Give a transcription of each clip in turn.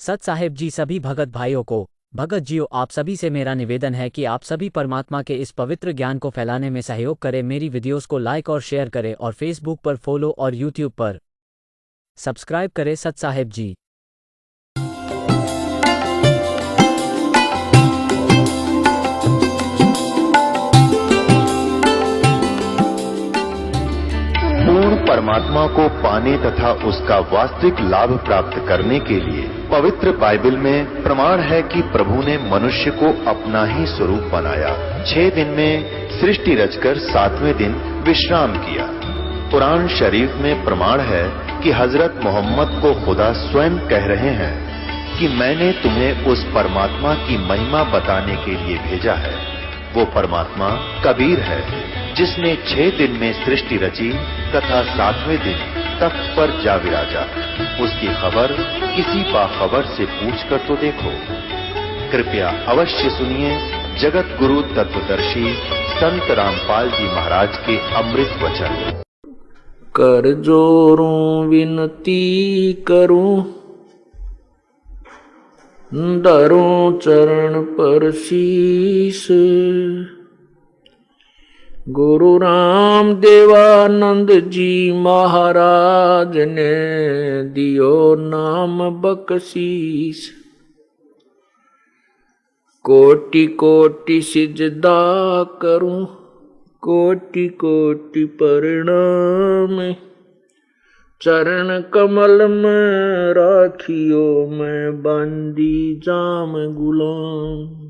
सत साहेब जी, सभी भगत भाइयों को, भगत जियो, आप सभी से मेरा निवेदन है कि आप सभी परमात्मा के इस पवित्र ज्ञान को फैलाने में सहयोग करें। मेरी वीडियोस को लाइक और शेयर करें और फेसबुक पर फॉलो और यूट्यूब पर सब्सक्राइब करें। सत साहेब जी। पूर्ण परमात्मा को पाने तथा उसका वास्तविक लाभ प्राप्त करने के लिए पवित्र बाइबल में प्रमाण है कि प्रभु ने मनुष्य को अपना ही स्वरूप बनाया। 6 दिन में सृष्टि रचकर 7वें दिन विश्राम किया। कुरान शरीफ में प्रमाण है कि हजरत मोहम्मद को खुदा स्वयं कह रहे हैं कि मैंने तुम्हें उस परमात्मा की महिमा बताने के लिए भेजा है। वो परमात्मा कबीर है जिसने 6 दिन में सृष्टि रची तथा 7वें दिन तख्त पर जा विराजा। उसकी खबर किसी बाखबर से पूछकर तो देखो। कृपया अवश्य सुनिए जगत गुरु तत्वदर्शी संत रामपाल जी महाराज के अमृत वचन। कर जोरूं विनती करूं, धरूं चरण पर शीस। गुरु राम देवानंद जी महाराज ने दियो नाम बख्शीस। कोटि कोटि सिजदा करूं, कोटि कोटि प्रणाम। चरण कमल में राखियो मैं बांदी जाम गुलाम।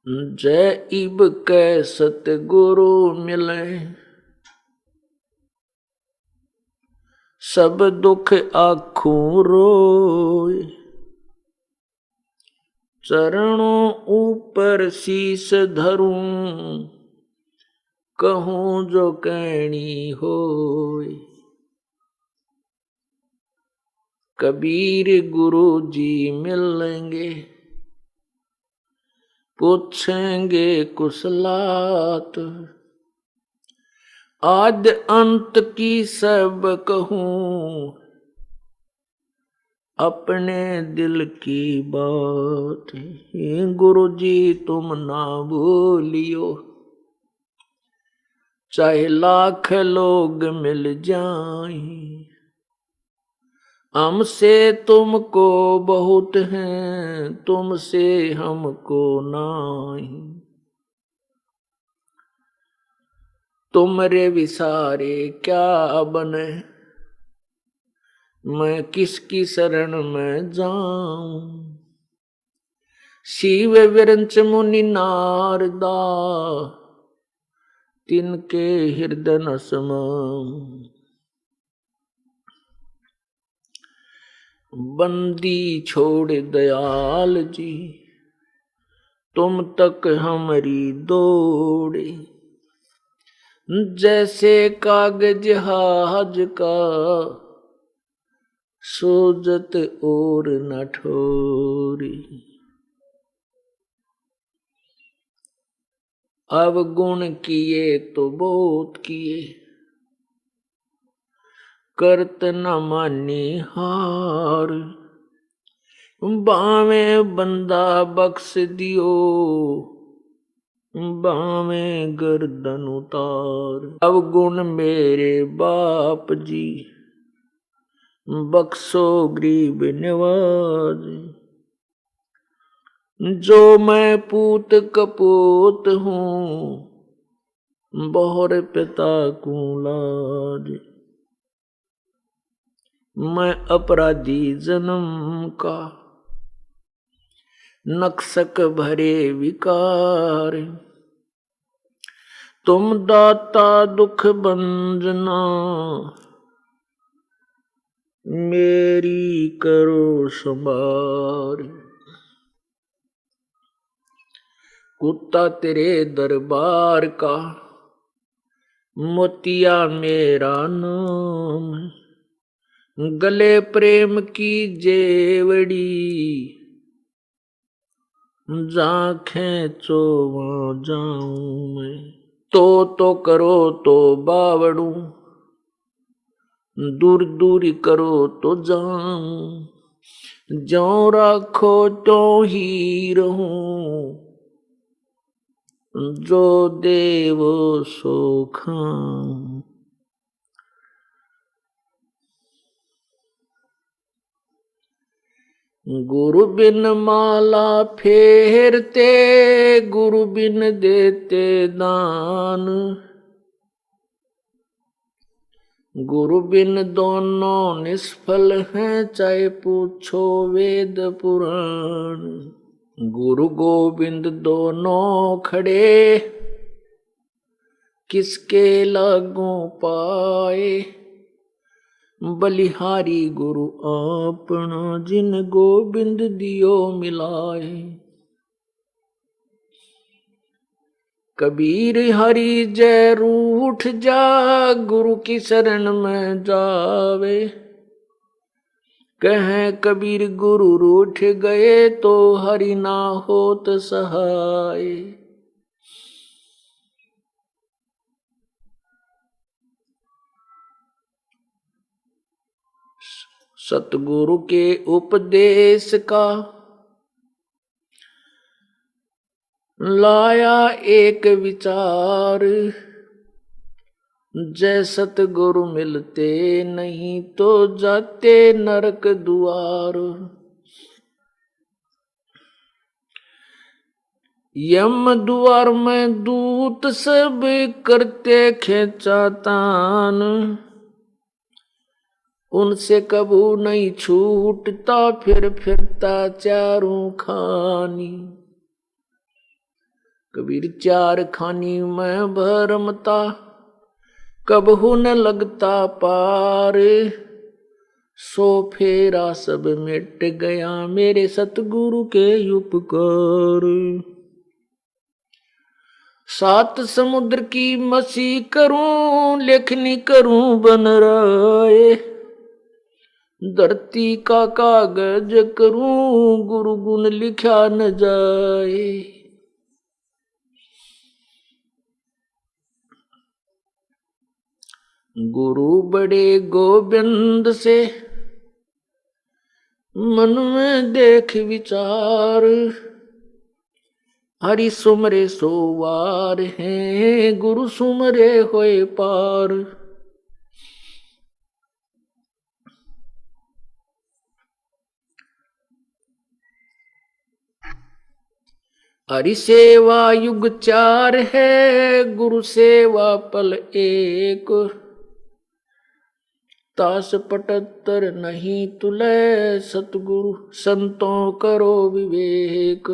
जय इब कै सतगुरु मिले, सब दुख आखूं रोए। चरणों ऊपर शीस धरूं, कहूं जो कहनी होए। कबीर गुरु जी मिलेंगे, पूछेंगे कुशलात। आद्य अंत की सब कहूं, अपने दिल की बात। गुरु जी तुम ना भूलियो, चाहे लाख लोग मिल जाएं। हमसे तुमको बहुत हैं, तुमसे हमको नहीं। तुमरे विसारे क्या बने, मैं किसकी शरण में जाऊं। शिव विरंच मुनि नारदा, तिनके हृदय न समाऊं। बंदी छोड़ दयाल जी, तुम तक हमारी दौड़े। जैसे कागज हाज का, सोजत और न ठोरी। अब गुण किए तो बहुत किए, करत न मानी हार। बावे बंदा बख्श दियो, बावे गर्दन उतार। अब गुण मेरे बाप जी, बख्शो गरीब नवाज। जो मैं पूत कपूत हूँ, बहुर पिता को लाज। मैं अपराधी जन्म का, नक्सक भरे विकार। तुम दाता दुख भंजना, मेरी करो संभार। कुत्ता तेरे दरबार का, मोतिया मेरा नाम। गले प्रेम की जेवड़ी, जा खेचो वहां जाऊं मैं। तो करो तो बावड़ू, दूर दूरी करो तो जाऊं, जो राखो तो ही रहूं, जो देव सो खाऊं। गुरु बिन माला फेरते, गुरु बिन देते दान, गुरु बिन दोनों निष्फल हैं, चाहे पूछो वेद पुराण। गुरु गोविंद दोनों खड़े, किसके लागू पाए, बलिहारी गुरु अपना, जिन गोविंद दियो मिलाए। कबीर हरि जय रूठ जा, गुरु की शरण में जावे। कहें कबीर गुरु रूठ गए, तो हरि ना होत सहाय। सतगुरु के उपदेश का लाया एक विचार, जय सतगुरु मिलते नहीं, तो जाते नरक द्वार। यम द्वार में दूत सब करते खेचा तान, उनसे कबू नहीं छूटता, फिर फिरता चारों खानी। कबीर चार खानी में भरमता, कबहू न लगता पार। सो फेरा सब मिट गया, मेरे सतगुरु के उपकार। सात समुद्र की मसी करूं, लेखनी करूं बन राय। धरती का कागज करूं, गुरु गुण लिखा न जाए। गुरु बड़े गोविंद से मन में देख विचार, हरि सुमरे सोवार हैं, गुरु सुमरे होए पार। हरि सेवा युग चार है, गुरु सेवा पल एक। तास 75 नहीं तुले, सतगुरु संतों करो विवेक।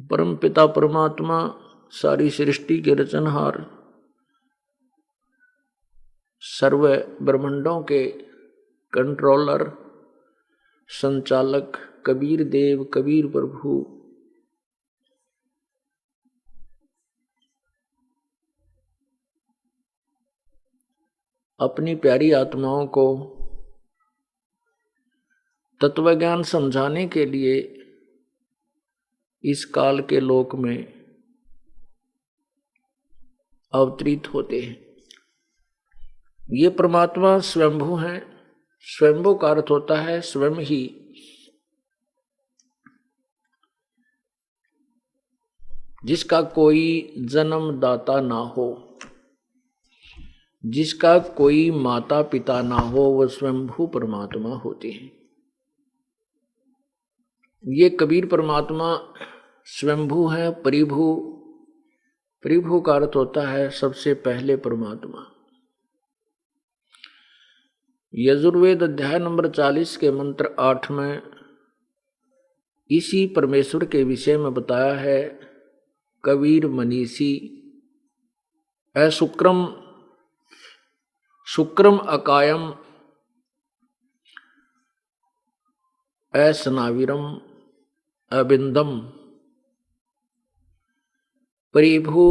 परम पिता परमात्मा सारी सृष्टि के रचनहार, सर्व ब्रह्मांडों के कंट्रोलर, संचालक कबीर देव कबीर प्रभु अपनी प्यारी आत्माओं को तत्व ज्ञान समझाने के लिए इस काल के लोक में अवतरित होते हैं। ये परमात्मा स्वयंभू हैं। स्वयंभू का अर्थ होता है स्वयं ही जिसका कोई जन्मदाता ना हो, जिसका कोई माता पिता ना हो, वह स्वयंभू परमात्मा होते हैं। ये कबीर परमात्मा स्वयंभू है, परिभू। परिभू का अर्थ होता है सबसे पहले परमात्मा। यजुर्वेद अध्याय नंबर 40 के मंत्र 8 में इसी परमेश्वर के विषय में बताया है। कबीर मनीषी शुक्रम शुक्रम अकायम स्नाविरम अबिंदम। परिभू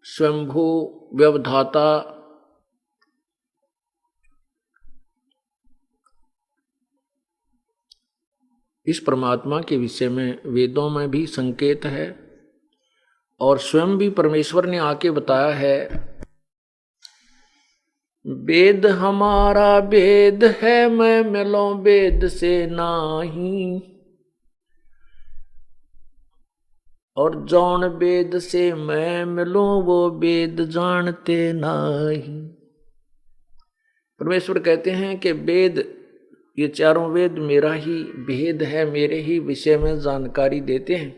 स्वयंभू व्यवधाता इस परमात्मा के विषय में वेदों में भी संकेत है और स्वयं भी परमेश्वर ने आके बताया है, वेद हमारा वेद है, मैं मिलो वेद से नाही, और जौन वेद से मैं मिलूं वो वेद जानते नहीं। परमेश्वर कहते हैं कि वेद, ये चारों वेद मेरा ही भेद है, मेरे ही विषय में जानकारी देते हैं,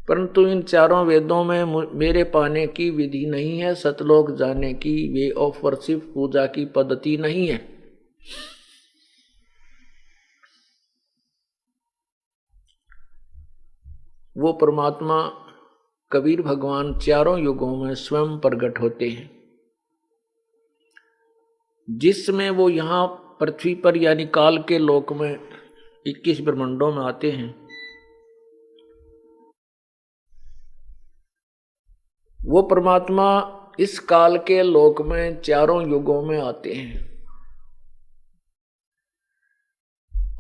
परंतु इन चारों वेदों में मेरे पाने की विधि नहीं है, सतलोक जाने की वे ऑफ वर्शिप, पूजा की पद्धति नहीं है। वो परमात्मा कबीर भगवान चारों युगों में स्वयं प्रकट होते हैं, जिसमें वो यहाँ पृथ्वी पर यानी काल के लोक में 21 ब्रह्मांडों में आते हैं। वो परमात्मा इस काल के लोक में चारों युगों में आते हैं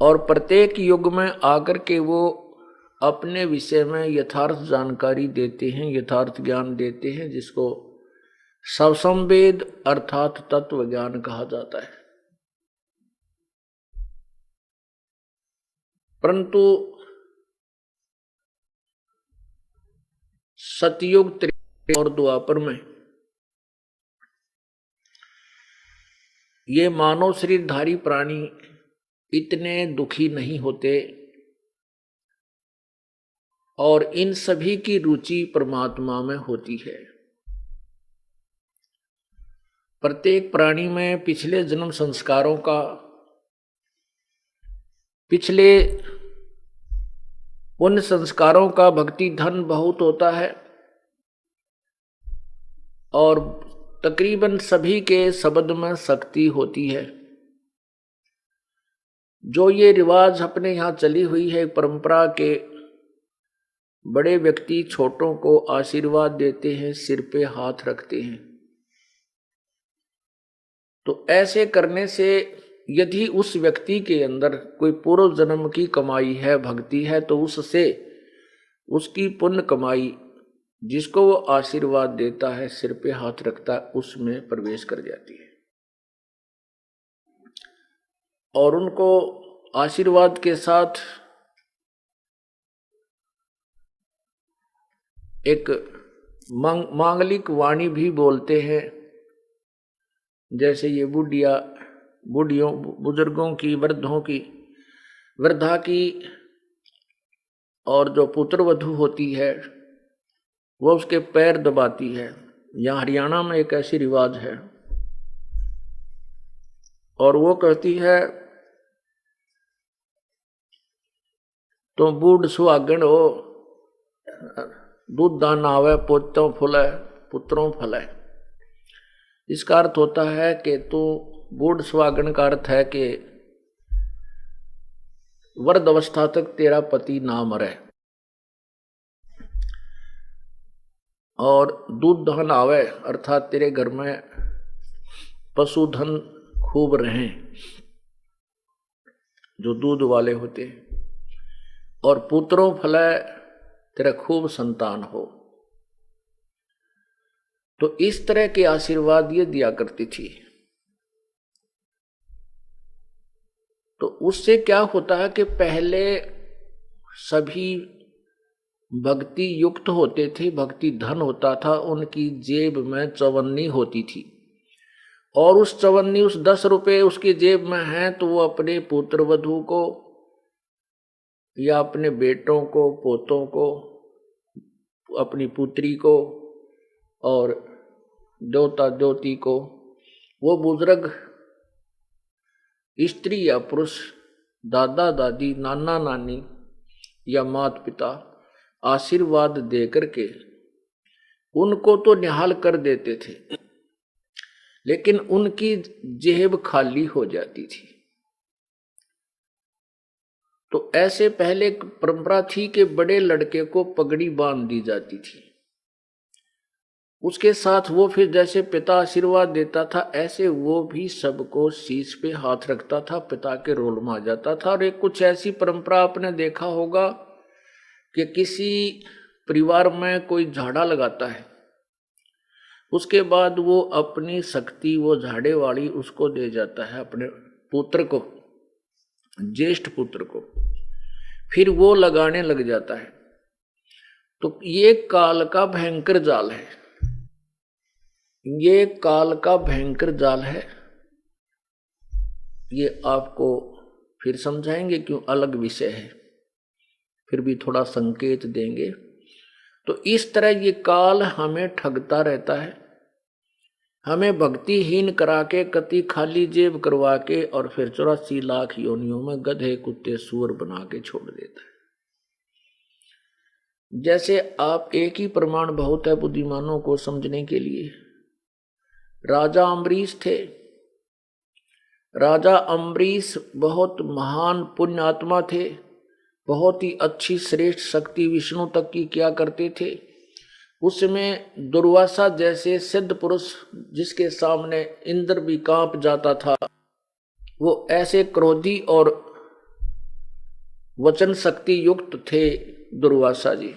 और प्रत्येक युग में आकर के वो अपने विषय में यथार्थ जानकारी देते हैं, यथार्थ ज्ञान देते हैं, जिसको सवसंवेद अर्थात तत्व ज्ञान कहा जाता है। परंतु सतयुग, त्रेता और द्वापर में ये मानव शरीरधारी प्राणी इतने दुखी नहीं होते और इन सभी की रुचि परमात्मा में होती है। प्रत्येक प्राणी में पिछले जन्म संस्कारों का, पिछले पुण्य संस्कारों का भक्ति धन बहुत होता है और तकरीबन सभी के शब्द में शक्ति होती है। जो ये रिवाज अपने यहाँ चली हुई है परंपरा के, बड़े व्यक्ति छोटों को आशीर्वाद देते हैं, सिर पे हाथ रखते हैं, तो ऐसे करने से यदि उस व्यक्ति के अंदर कोई पूर्व जन्म की कमाई है, भक्ति है, तो उससे उसकी पुण्य कमाई, जिसको वो आशीर्वाद देता है, सिर पे हाथ रखता है, उसमें प्रवेश कर जाती है और उनको आशीर्वाद के साथ एक मांगलिक वाणी भी बोलते हैं। जैसे ये बुढ़ियों, बुजुर्गों की, वृद्धा की और जो पुत्र वधू होती है वो उसके पैर दबाती है। यहाँ हरियाणा में एक ऐसी रिवाज है और वो कहती है, तो बूढ़ सुहागण हो, दूध दान आवे, पोतों फुले, पुत्रों फले। इसका अर्थ होता है कि तू बूढ़ सुहागण का अर्थ है कि वृद्ध अवस्था तक तेरा पति ना मरे और दूध धन आवे अर्थात तेरे घर में पशुधन खूब रहें, जो दूध वाले होते हैं, और पुत्रों फले, तेरा खूब संतान हो। तो इस तरह के आशीर्वाद ये दिया करती थी। तो उससे क्या होता है कि पहले सभी भक्ति युक्त होते थे, भक्ति धन होता था, उनकी जेब में चवन्नी होती थी और उस चवन्नी, उस 10 रुपए उसकी जेब में हैं तो वो अपने पुत्र वधू को या अपने बेटों को, पोतों को, अपनी पुत्री को और दोता दोती को, वो बुजुर्ग स्त्री या पुरुष, दादा दादी, नाना नानी या माता पिता आशीर्वाद दे करके उनको तो निहाल कर देते थे, लेकिन उनकी जेब खाली हो जाती थी। तो ऐसे पहले परंपरा थी कि बड़े लड़के को पगड़ी बांध दी जाती थी, उसके साथ वो फिर जैसे पिता आशीर्वाद देता था ऐसे वो भी सबको शीश पे हाथ रखता था, पिता के रोल में आ जाता था। और एक कुछ ऐसी परंपरा आपने देखा होगा कि किसी परिवार में कोई झाड़ा लगाता है, उसके बाद वो अपनी शक्ति वो झाड़े वाली उसको दे जाता है, अपने पुत्र को, ज्येष्ठ पुत्र को, फिर वो लगाने लग जाता है। तो ये काल का भयंकर जाल है, ये काल का भयंकर जाल है। ये आपको फिर समझाएंगे, क्यों अलग विषय है, फिर भी थोड़ा संकेत देंगे। तो इस तरह ये काल हमें ठगता रहता है, हमें भक्तिहीन करा के, कति खाली जेब करवा के, और फिर 84 लाख योनियों में गधे कुत्ते सूअर बना के छोड़ देता है। जैसे आप एक ही प्रमाण बहुत है बुद्धिमानों को समझने के लिए। राजा अम्बरीश थे। राजा अम्बरीश बहुत महान पुण्यात्मा थे, बहुत ही अच्छी श्रेष्ठ शक्ति विष्णु तक की किया करते थे। उसमें दुर्वासा जैसे सिद्ध पुरुष जिसके सामने इंद्र भी कांप जाता था, वो ऐसे क्रोधी और वचन शक्ति युक्त थे दुर्वासा जी।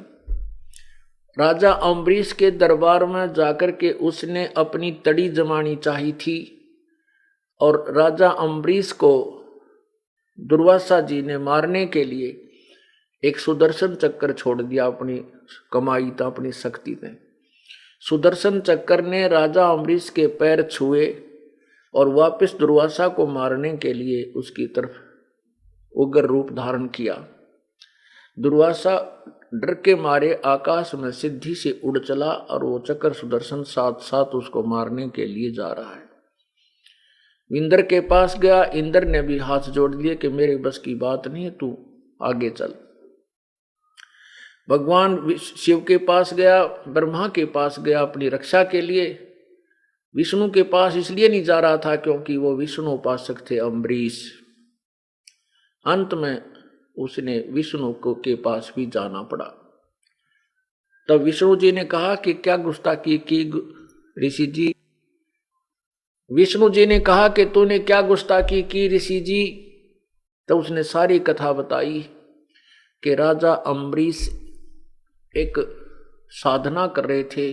राजा अम्बरीश के दरबार में जाकर के उसने अपनी तड़ी जमानी चाही थी, और राजा अम्बरीश को दुर्वासा जी ने मारने के लिए एक सुदर्शन चक्कर छोड़ दिया, अपनी कमाई था, अपनी शक्ति ने। सुदर्शन चक्कर ने राजा अम्बरीश के पैर छुए और वापस दुर्वासा को मारने के लिए उसकी तरफ उग्र रूप धारण किया। दुर्वासा डर के मारे आकाश में सिद्धि से उड़ चला, और वो चक्कर सुदर्शन साथ साथ उसको मारने के लिए जा रहा है। इंद्र के पास गया, इंद्र ने भी हाथ जोड़ दिए कि मेरे बस की बात नहीं है, तू आगे चल। भगवान शिव के पास गया, ब्रह्मा के पास गया अपनी रक्षा के लिए। विष्णु के पास इसलिए नहीं जा रहा था क्योंकि वो विष्णु उपासक थे अम्बरीश। अंत में उसने विष्णु को के पास भी जाना पड़ा। तब विष्णु जी ने कहा कि क्या गुस्ताखी की ऋषि जी। विष्णु जी ने कहा कि तूने क्या गुस्ताखी की ऋषि जी। तो उसने सारी कथा बताई कि राजा अम्बरीश एक साधना कर रहे थे,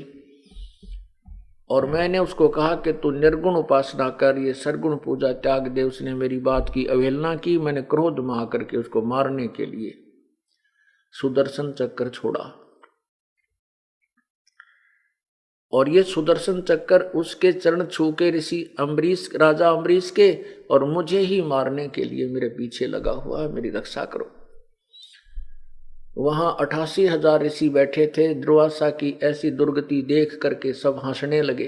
और मैंने उसको कहा कि तू निर्गुण उपासना कर, ये सरगुण पूजा त्याग दे। उसने मेरी बात की अवहेलना की। मैंने क्रोध में आकर के उसको मारने के लिए सुदर्शन चक्कर छोड़ा, और ये सुदर्शन चक्कर उसके चरण छू के ऋषि अम्बरीश, राजा अम्बरीश के, और मुझे ही मारने के लिए मेरे पीछे लगा हुआ है, मेरी रक्षा करो। वहां 88,000 ऋषि बैठे थे। दुर्वासा की ऐसी दुर्गति देख करके सब हंसने लगे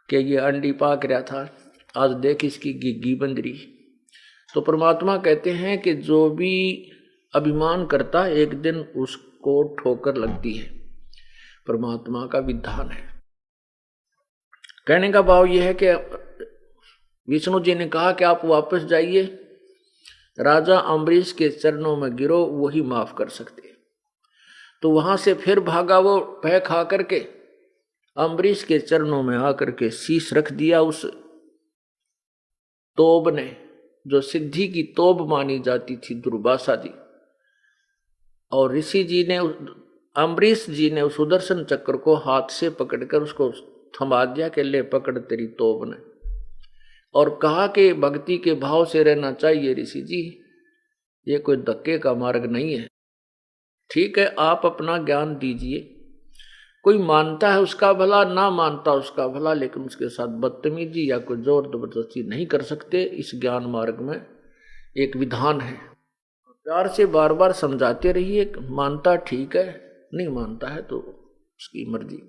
कि ये अंडी पाक रहा था, आज देख इसकी गिग्गी बंदरी। तो परमात्मा कहते हैं कि जो भी अभिमान करता एक दिन उसको ठोकर लगती है, परमात्मा का विधान है। कहने का भाव यह है कि विष्णु जी ने कहा कि आप वापस जाइए, राजा अम्बरीश के चरणों में गिरो, वही माफ कर सकते। तो वहां से फिर भागा वो भय खा करके, अम्बरीश के चरणों में आकर के शीश रख दिया उस तोब ने, जो सिद्धि की तोब मानी जाती थी दुर्वासा जी। और ऋषि जी ने, अम्बरीश जी ने उस सुदर्शन चक्र को हाथ से पकड़कर उसको थमा दिया कि ले पकड़ तेरी तोब ने, और कहा कि भक्ति के भाव से रहना चाहिए ऋषि जी, ये कोई धक्के का मार्ग नहीं है। ठीक है, आप अपना ज्ञान दीजिए, कोई मानता है उसका भला, ना मानता उसका भला, लेकिन उसके साथ बदतमीजी या कोई जोर जबरदस्ती नहीं कर सकते। इस ज्ञान मार्ग में एक विधान है, प्यार से बार बार समझाते रहिए। मानता ठीक है, नहीं मानता है तो उसकी मर्जी।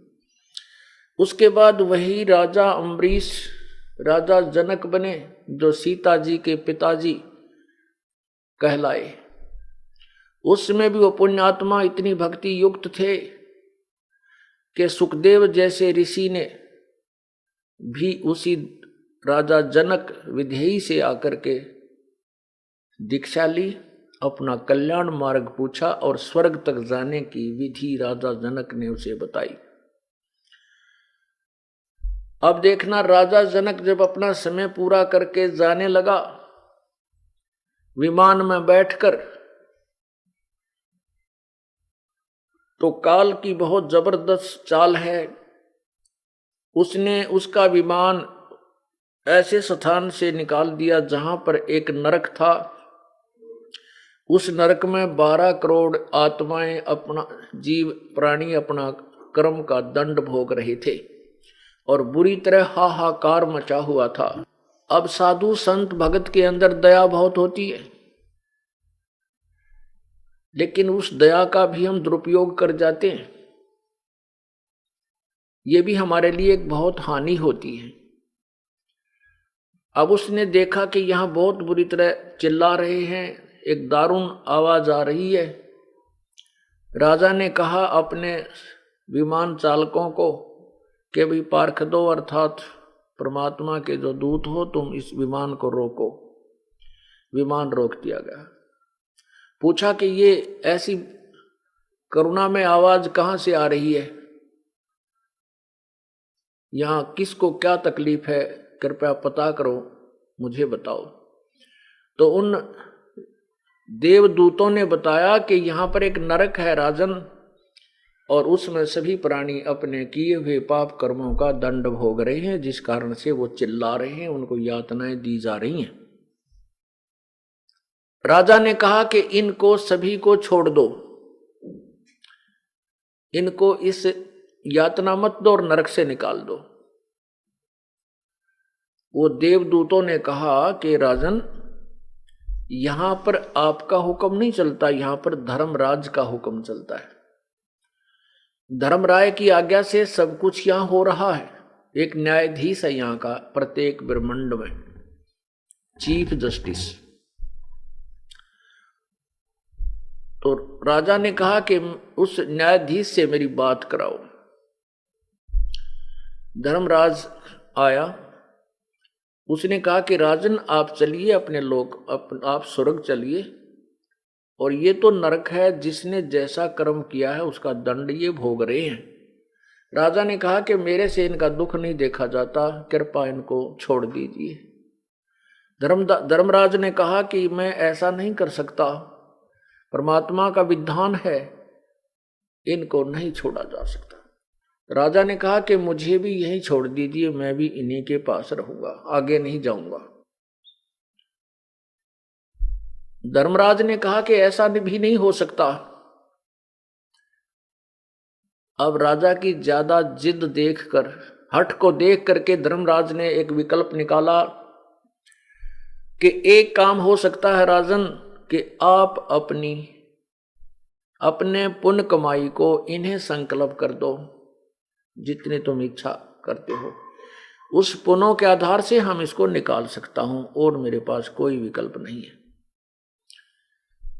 उसके बाद वही राजा अम्बरीश राजा जनक बने, जो सीता जी के पिताजी कहलाए। उसमें भी वो पुण्यात्मा इतनी भक्ति युक्त थे कि सुखदेव जैसे ऋषि ने भी उसी राजा जनक विधेयी से आकर के दीक्षा ली, अपना कल्याण मार्ग पूछा, और स्वर्ग तक जाने की विधि राजा जनक ने उसे बताई। अब देखना, राजा जनक जब अपना समय पूरा करके जाने लगा विमान में बैठकर, तो काल की बहुत जबरदस्त चाल है। उसने उसका विमान ऐसे स्थान से निकाल दिया जहां पर एक नरक था। उस नरक में 12 करोड़ आत्माएं, अपना जीव प्राणी अपना कर्म का दंड भोग रहे थे और बुरी तरह हाहाकार मचा हुआ था। अब साधु संत भगत के अंदर दया बहुत होती है, लेकिन उस दया का भी हम दुरुपयोग कर जाते हैं। ये भी हमारे लिए एक बहुत हानि होती है। अब उसने देखा कि यहां बहुत बुरी तरह चिल्ला रहे हैं, एक दारुण आवाज आ रही है। राजा ने कहा अपने विमान चालकों को कि भाई पार्ख दो, अर्थात परमात्मा के जो दूत हो तुम इस विमान को रोको। विमान रोक दिया गया। पूछा कि ये ऐसी करुणा में आवाज कहां से आ रही है, यहां किसको क्या तकलीफ है, कृपया पता करो, मुझे बताओ। तो उन देवदूतों ने बताया कि यहां पर एक नरक है राजन, और उसमें सभी प्राणी अपने किए हुए पाप कर्मों का दंड भोग रहे हैं, जिस कारण से वो चिल्ला रहे हैं, उनको यातनाएं दी जा रही हैं। राजा ने कहा कि इनको सभी को छोड़ दो, इनको इस यातना मत दो और नरक से निकाल दो। वो देवदूतों ने कहा कि राजन, यहां पर आपका हुक्म नहीं चलता, यहां पर धर्मराज का हुक्म चलता है। धर्मराय की आज्ञा से सब कुछ यहां हो रहा है। एक न्यायाधीश है यहां का, प्रत्येक ब्रह्मांड में चीफ जस्टिस। तो राजा ने कहा कि उस न्यायाधीश से मेरी बात कराओ। धर्मराज आया, उसने कहा कि राजन आप चलिए अपने लोग, आप स्वर्ग चलिए, और ये तो नरक है, जिसने जैसा कर्म किया है उसका दंड ये भोग रहे हैं। राजा ने कहा कि मेरे से इनका दुख नहीं देखा जाता, कृपया इनको छोड़ दीजिए। धर्मराज ने कहा कि मैं ऐसा नहीं कर सकता, परमात्मा का विधान है, इनको नहीं छोड़ा जा सकता। राजा ने कहा कि मुझे भी यहीं छोड़ दीजिए, मैं भी इन्हीं के पास रहूंगा, आगे नहीं जाऊंगा। धर्मराज ने कहा कि ऐसा भी नहीं हो सकता। अब राजा की ज्यादा जिद देखकर, हठ को देख करके धर्मराज ने एक विकल्प निकाला कि एक काम हो सकता है राजन, कि आप अपने पुण्य कमाई को इन्हें संकल्प कर दो, जितने तुम इच्छा करते हो, उस पुण्यों के आधार से हम इसको निकाल सकता हूं, और मेरे पास कोई विकल्प नहीं है।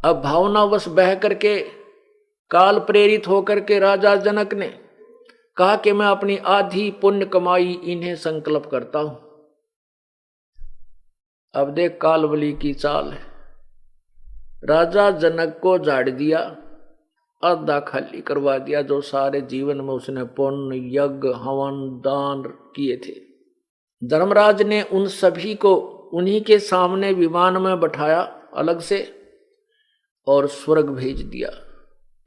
अब भावनावश बह करके, काल प्रेरित होकर के राजा जनक ने कहा कि मैं अपनी आधी पुण्य कमाई इन्हें संकल्प करता हूं। अब देख कालबली की चाल है। राजा जनक को झाड़ दिया, आधा खाली करवा दिया, जो सारे जीवन में उसने पुण्य यज्ञ हवन दान किए थे। धर्मराज ने उन सभी को उन्हीं के सामने विमान में बैठाया अलग से, और स्वर्ग भेज दिया।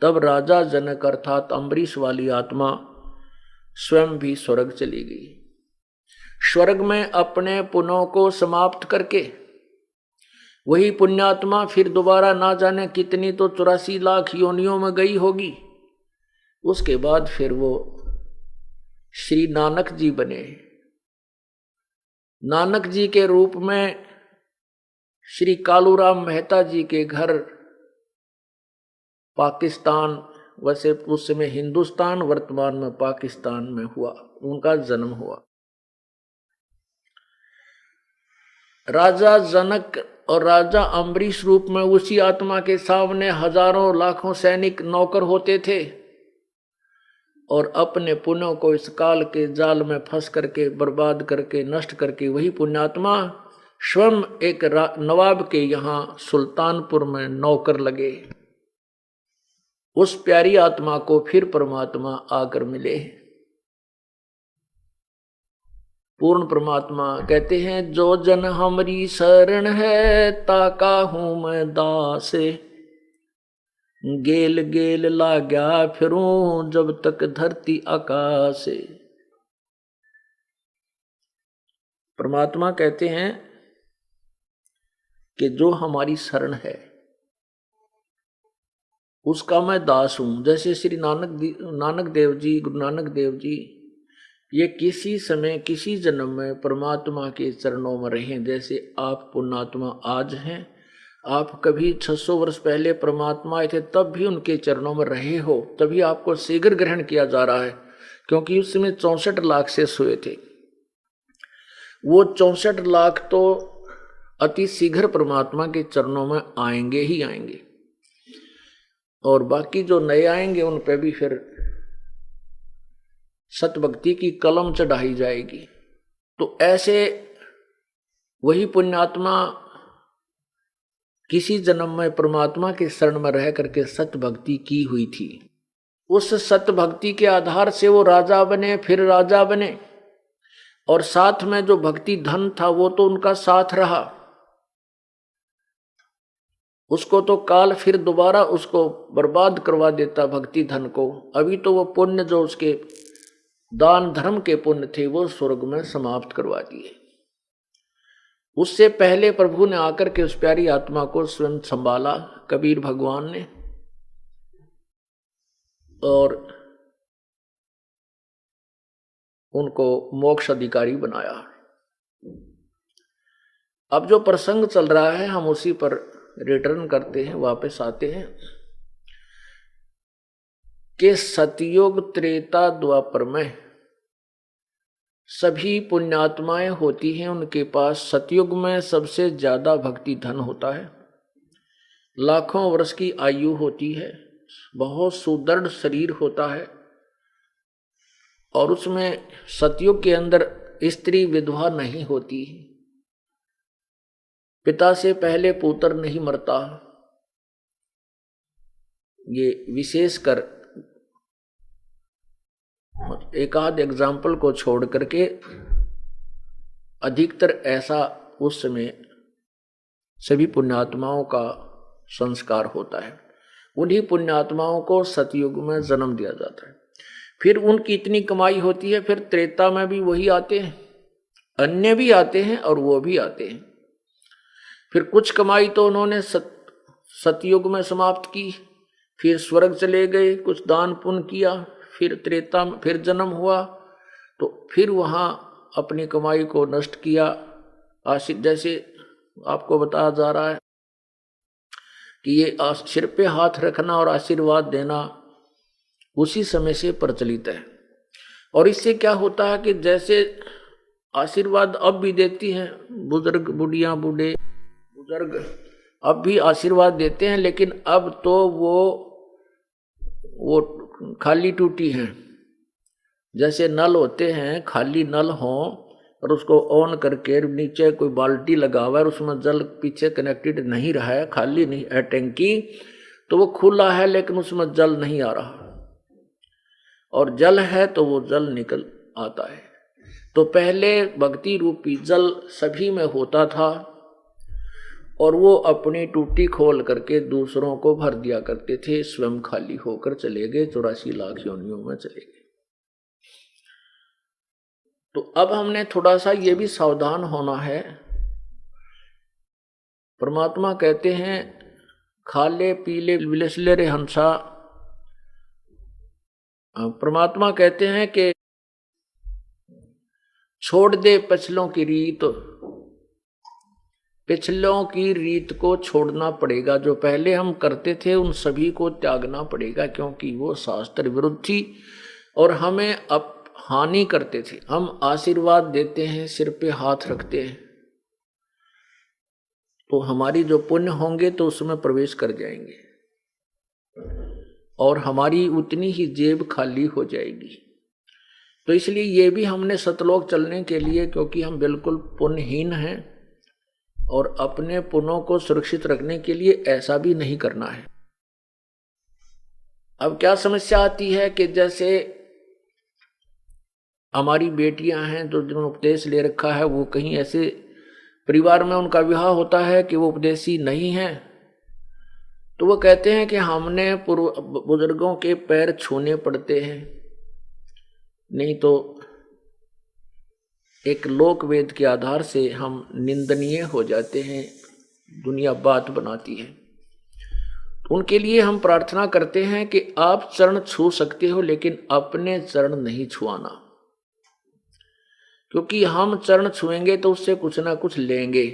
तब राजा जनक अर्थात अम्बरीश वाली आत्मा स्वयं भी स्वर्ग चली गई। स्वर्ग में अपने पुण्यों को समाप्त करके वही पुण्यात्मा फिर दोबारा ना जाने कितनी, तो 84 लाख योनियों में गई होगी। उसके बाद फिर वो श्री नानक जी बने। नानक जी के रूप में श्री कालूराम मेहता जी के घर पाकिस्तान, वैसे उस समय हिंदुस्तान, वर्तमान में पाकिस्तान में हुआ, उनका जन्म हुआ। राजा जनक और राजा अम्बरीश रूप में उसी आत्मा के सामने हजारों लाखों सैनिक नौकर होते थे, और अपने पुण्यों को इस काल के जाल में फंस करके, बर्बाद करके, नष्ट करके, वही पुण्यात्मा स्वयं एक नवाब के यहां सुल्तानपुर में नौकर लगे। उस प्यारी आत्मा को फिर परमात्मा आकर मिले। पूर्ण परमात्मा कहते हैं, जो जन हमारी शरण है ताका हूं मैं दास, गेल गेल लाग्या फिरूं जब तक धरती आकाश। परमात्मा कहते हैं कि जो हमारी शरण है उसका मैं दास हूं। जैसे श्री नानक देव जी, गुरु नानक देव जी, ये किसी समय किसी जन्म में परमात्मा के चरणों में रहे। जैसे आप पुण्यात्मा आज हैं, आप कभी 600 वर्ष पहले परमात्मा आए थे तब भी उनके चरणों में रहे हो, तभी आपको शीघ्र ग्रहण किया जा रहा है, क्योंकि उस समय 64 लाख से सोए थे। वो 64 लाख तो अति शीघ्र परमात्मा के चरणों में आएंगे ही आएंगे, और बाकी जो नए आएंगे उन पे भी फिर सतभक्ति की कलम चढ़ाई जाएगी। तो ऐसे वही पुण्यात्मा किसी जन्म में परमात्मा के शरण में रह करके सतभक्ति की हुई थी। उस सतभक्ति के आधार से वो राजा बने, फिर राजा बने, और साथ में जो भक्ति धन था वो तो उनका साथ रहा। उसको तो काल फिर दोबारा उसको बर्बाद करवा देता भक्ति धन को। अभी तो वो पुण्य जो उसके दान धर्म के पुण्य थे वो स्वर्ग में समाप्त करवा दिए। उससे पहले प्रभु ने आकर के उस प्यारी आत्मा को स्वयं संभाला, कबीर भगवान ने, और उनको मोक्ष अधिकारी बनाया। अब जो प्रसंग चल रहा है हम उसी पर रिटर्न करते हैं, वापस आते हैं कि सतयुग त्रेता द्वापर में सभी पुण्यात्माएं होती हैं, उनके पास सतयुग में सबसे ज्यादा भक्ति धन होता है, लाखों वर्ष की आयु होती है, बहुत सुदृढ़ शरीर होता है, और उसमें सतयुग के अंदर स्त्री विधवा नहीं होती, पिता से पहले पुत्र नहीं मरता। ये विशेषकर एक आध एग्जाम्पल को छोड़ करके अधिकतर ऐसा उस समय सभी पुण्यात्माओं का संस्कार होता है। उन्हीं पुण्यात्माओं को सतयुग में जन्म दिया जाता है। फिर उनकी इतनी कमाई होती है, फिर त्रेता में भी वही आते हैं, अन्य भी आते हैं और वो भी आते हैं। फिर कुछ कमाई तो उन्होंने सतयुग में समाप्त की, फिर स्वर्ग चले गए, कुछ दान पुण्य किया, फिर त्रेता में फिर जन्म हुआ, तो फिर वहां अपनी कमाई को नष्ट किया। जैसे आपको बताया जा रहा है कि ये सिर पे हाथ रखना और आशीर्वाद देना उसी समय से प्रचलित है। और इससे क्या होता है कि जैसे आशीर्वाद अब भी देती हैं बुजुर्ग, बुढ़िया, बूढ़े बुजुर्ग अब भी आशीर्वाद देते हैं, लेकिन अब तो वो खाली टूटी हैं। जैसे नल होते हैं, खाली नल हो और उसको ऑन करके नीचे कोई बाल्टी लगा हुआ है, उसमें जल पीछे कनेक्टेड नहीं रहा है, खाली नहीं है टैंकी, तो वो खुला है लेकिन उसमें जल नहीं आ रहा, और जल है तो वो जल निकल आता है। तो पहले भक्ति रूपी जल सभी में होता था, और वो अपनी टूटी खोल करके दूसरों को भर दिया करते थे, स्वयं खाली होकर चले गए, 84 लाख योनियों में चले गए। तो अब हमने थोड़ा सा ये भी सावधान होना है। परमात्मा कहते हैं, खाले पीले विलसले रे हंसा। परमात्मा कहते हैं कि छोड़ दे पिछलों की रीत, पिछलों की रीत को छोड़ना पड़ेगा। जो पहले हम करते थे उन सभी को त्यागना पड़ेगा, क्योंकि वो शास्त्र विरुद्ध थी और हमें अब हानि करते थे। हम आशीर्वाद देते हैं, सिर पे हाथ रखते हैं, तो हमारी जो पुण्य होंगे तो उसमें प्रवेश कर जाएंगे और हमारी उतनी ही जेब खाली हो जाएगी। तो इसलिए ये भी हमने सतलोक चलने के लिए, क्योंकि हम बिल्कुल पुण्यहीन हैं और अपने पुण्यों को सुरक्षित रखने के लिए ऐसा भी नहीं करना है। अब क्या समस्या आती है कि जैसे हमारी बेटियां हैं तो जिन्होंने उपदेश ले रखा है, वो कहीं ऐसे परिवार में उनका विवाह होता है कि वो उपदेशी नहीं है, तो वो कहते हैं कि हमने पूर्व बुजुर्गों के पैर छूने पड़ते हैं, नहीं तो एक लोक वेद के आधार से हम निंदनीय हो जाते हैं, दुनिया बात बनाती है। उनके लिए हम प्रार्थना करते हैं कि आप चरण छू सकते हो, लेकिन अपने चरण नहीं छुआना, क्योंकि हम चरण छुएंगे तो उससे कुछ ना कुछ लेंगे।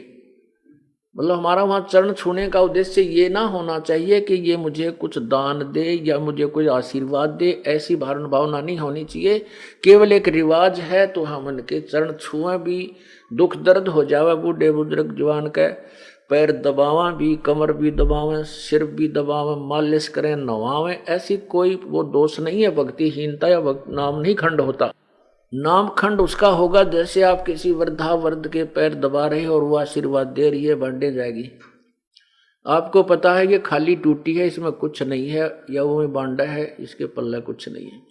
मतलब हमारा वहां चरण छूने का उद्देश्य ये ना होना चाहिए कि ये मुझे कुछ दान दे या मुझे कोई आशीर्वाद दे, ऐसी भावना नहीं होनी चाहिए। केवल एक रिवाज है तो हम उनके चरण छुएं भी, दुख दर्द हो जावे बूढ़े बुजुर्ग जवान के पैर दबावा भी, कमर भी दबावें, सिर भी दबावें, मालिश करें, नवावें, ऐसी कोई वो दोष नहीं है। भक्तिहीनता या नाम नहीं खंड होता। नाम खंड उसका होगा जैसे आप किसी वृद्धावर्ध के पैर दबा रहे हो और वो आशीर्वाद दे रही है, बांटे जाएगी। आपको पता है ये खाली टूटी है, इसमें कुछ नहीं है, या वो बांडा है, इसके पल्ले कुछ नहीं है।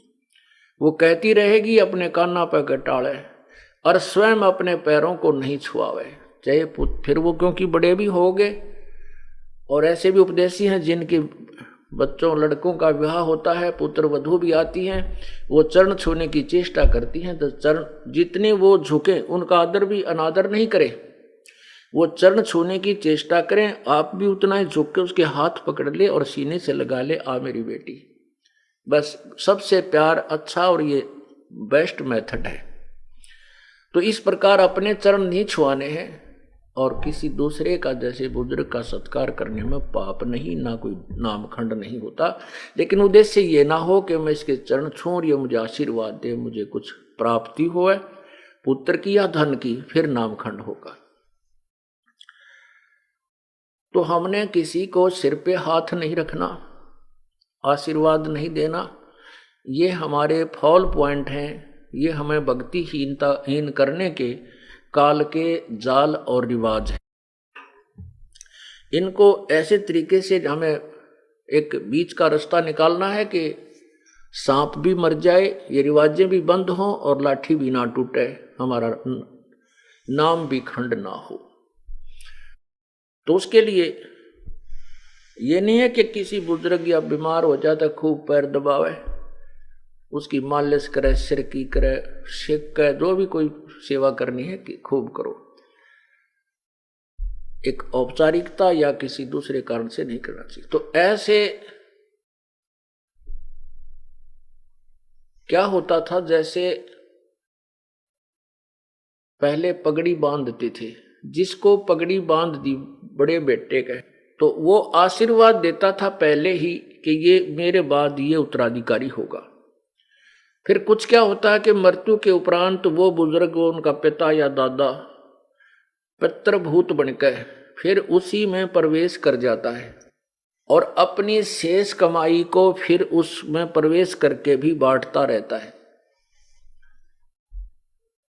वो कहती रहेगी अपने काना पे कटाड़े, और स्वयं अपने पैरों को नहीं छुआवे, चाहे फिर वो क्योंकि बड़े भी हो गए। और ऐसे भी उपदेशी हैं जिनके बच्चों लड़कों का विवाह होता है, पुत्र वधू भी आती हैं, वो चरण छूने की चेष्टा करती हैं, तो चरण जितने वो झुके उनका आदर भी अनादर नहीं करे, वो चरण छूने की चेष्टा करें। आप भी उतना ही झुक के उसके हाथ पकड़ ले और सीने से लगा ले, आ मेरी बेटी। बस सबसे प्यार अच्छा और ये बेस्ट मेथड है। तो इस प्रकार अपने चरण नहीं छुआने हैं, और किसी दूसरे का जैसे बुजुर्ग का सत्कार करने में पाप नहीं, ना कोई नामखंड नहीं होता। लेकिन उद्देश्य ये ना हो कि मैं इसके चरण छूं और ये मुझे आशीर्वाद दे, मुझे कुछ प्राप्ति हो पुत्र की या धन की, फिर नामखंड होगा। तो हमने किसी को सिर पे हाथ नहीं रखना, आशीर्वाद नहीं देना, ये हमारे फॉल पॉइंट हैं। ये हमें भक्तिहीन करने के काल के जाल और रिवाज है। इनको ऐसे तरीके से हमें एक बीच का रास्ता निकालना है कि सांप भी मर जाए, ये रिवाजें भी बंद हों और लाठी भी ना टूटे, हमारा नाम भी खंड ना हो। तो उसके लिए ये नहीं है कि किसी बुजुर्ग या बीमार हो जाता खूब पैर दबावे, उसकी मालिश करे, सिर की करे, शेक करे, जो भी कोई सेवा करनी है कि खूब करो। एक औपचारिकता या किसी दूसरे कारण से नहीं करना चाहिए। तो ऐसे क्या होता था, जैसे पहले पगड़ी बांधते थे, जिसको पगड़ी बांध दी बड़े बेटे का, तो वो आशीर्वाद देता था पहले ही कि ये मेरे बाद ये उत्तराधिकारी होगा। फिर कुछ क्या होता है कि मृत्यु के उपरांत वो बुजुर्ग, उनका पिता या दादा पितृभूत बनकर फिर उसी में प्रवेश कर जाता है और अपनी शेष कमाई को फिर उसमें प्रवेश करके भी बांटता रहता है,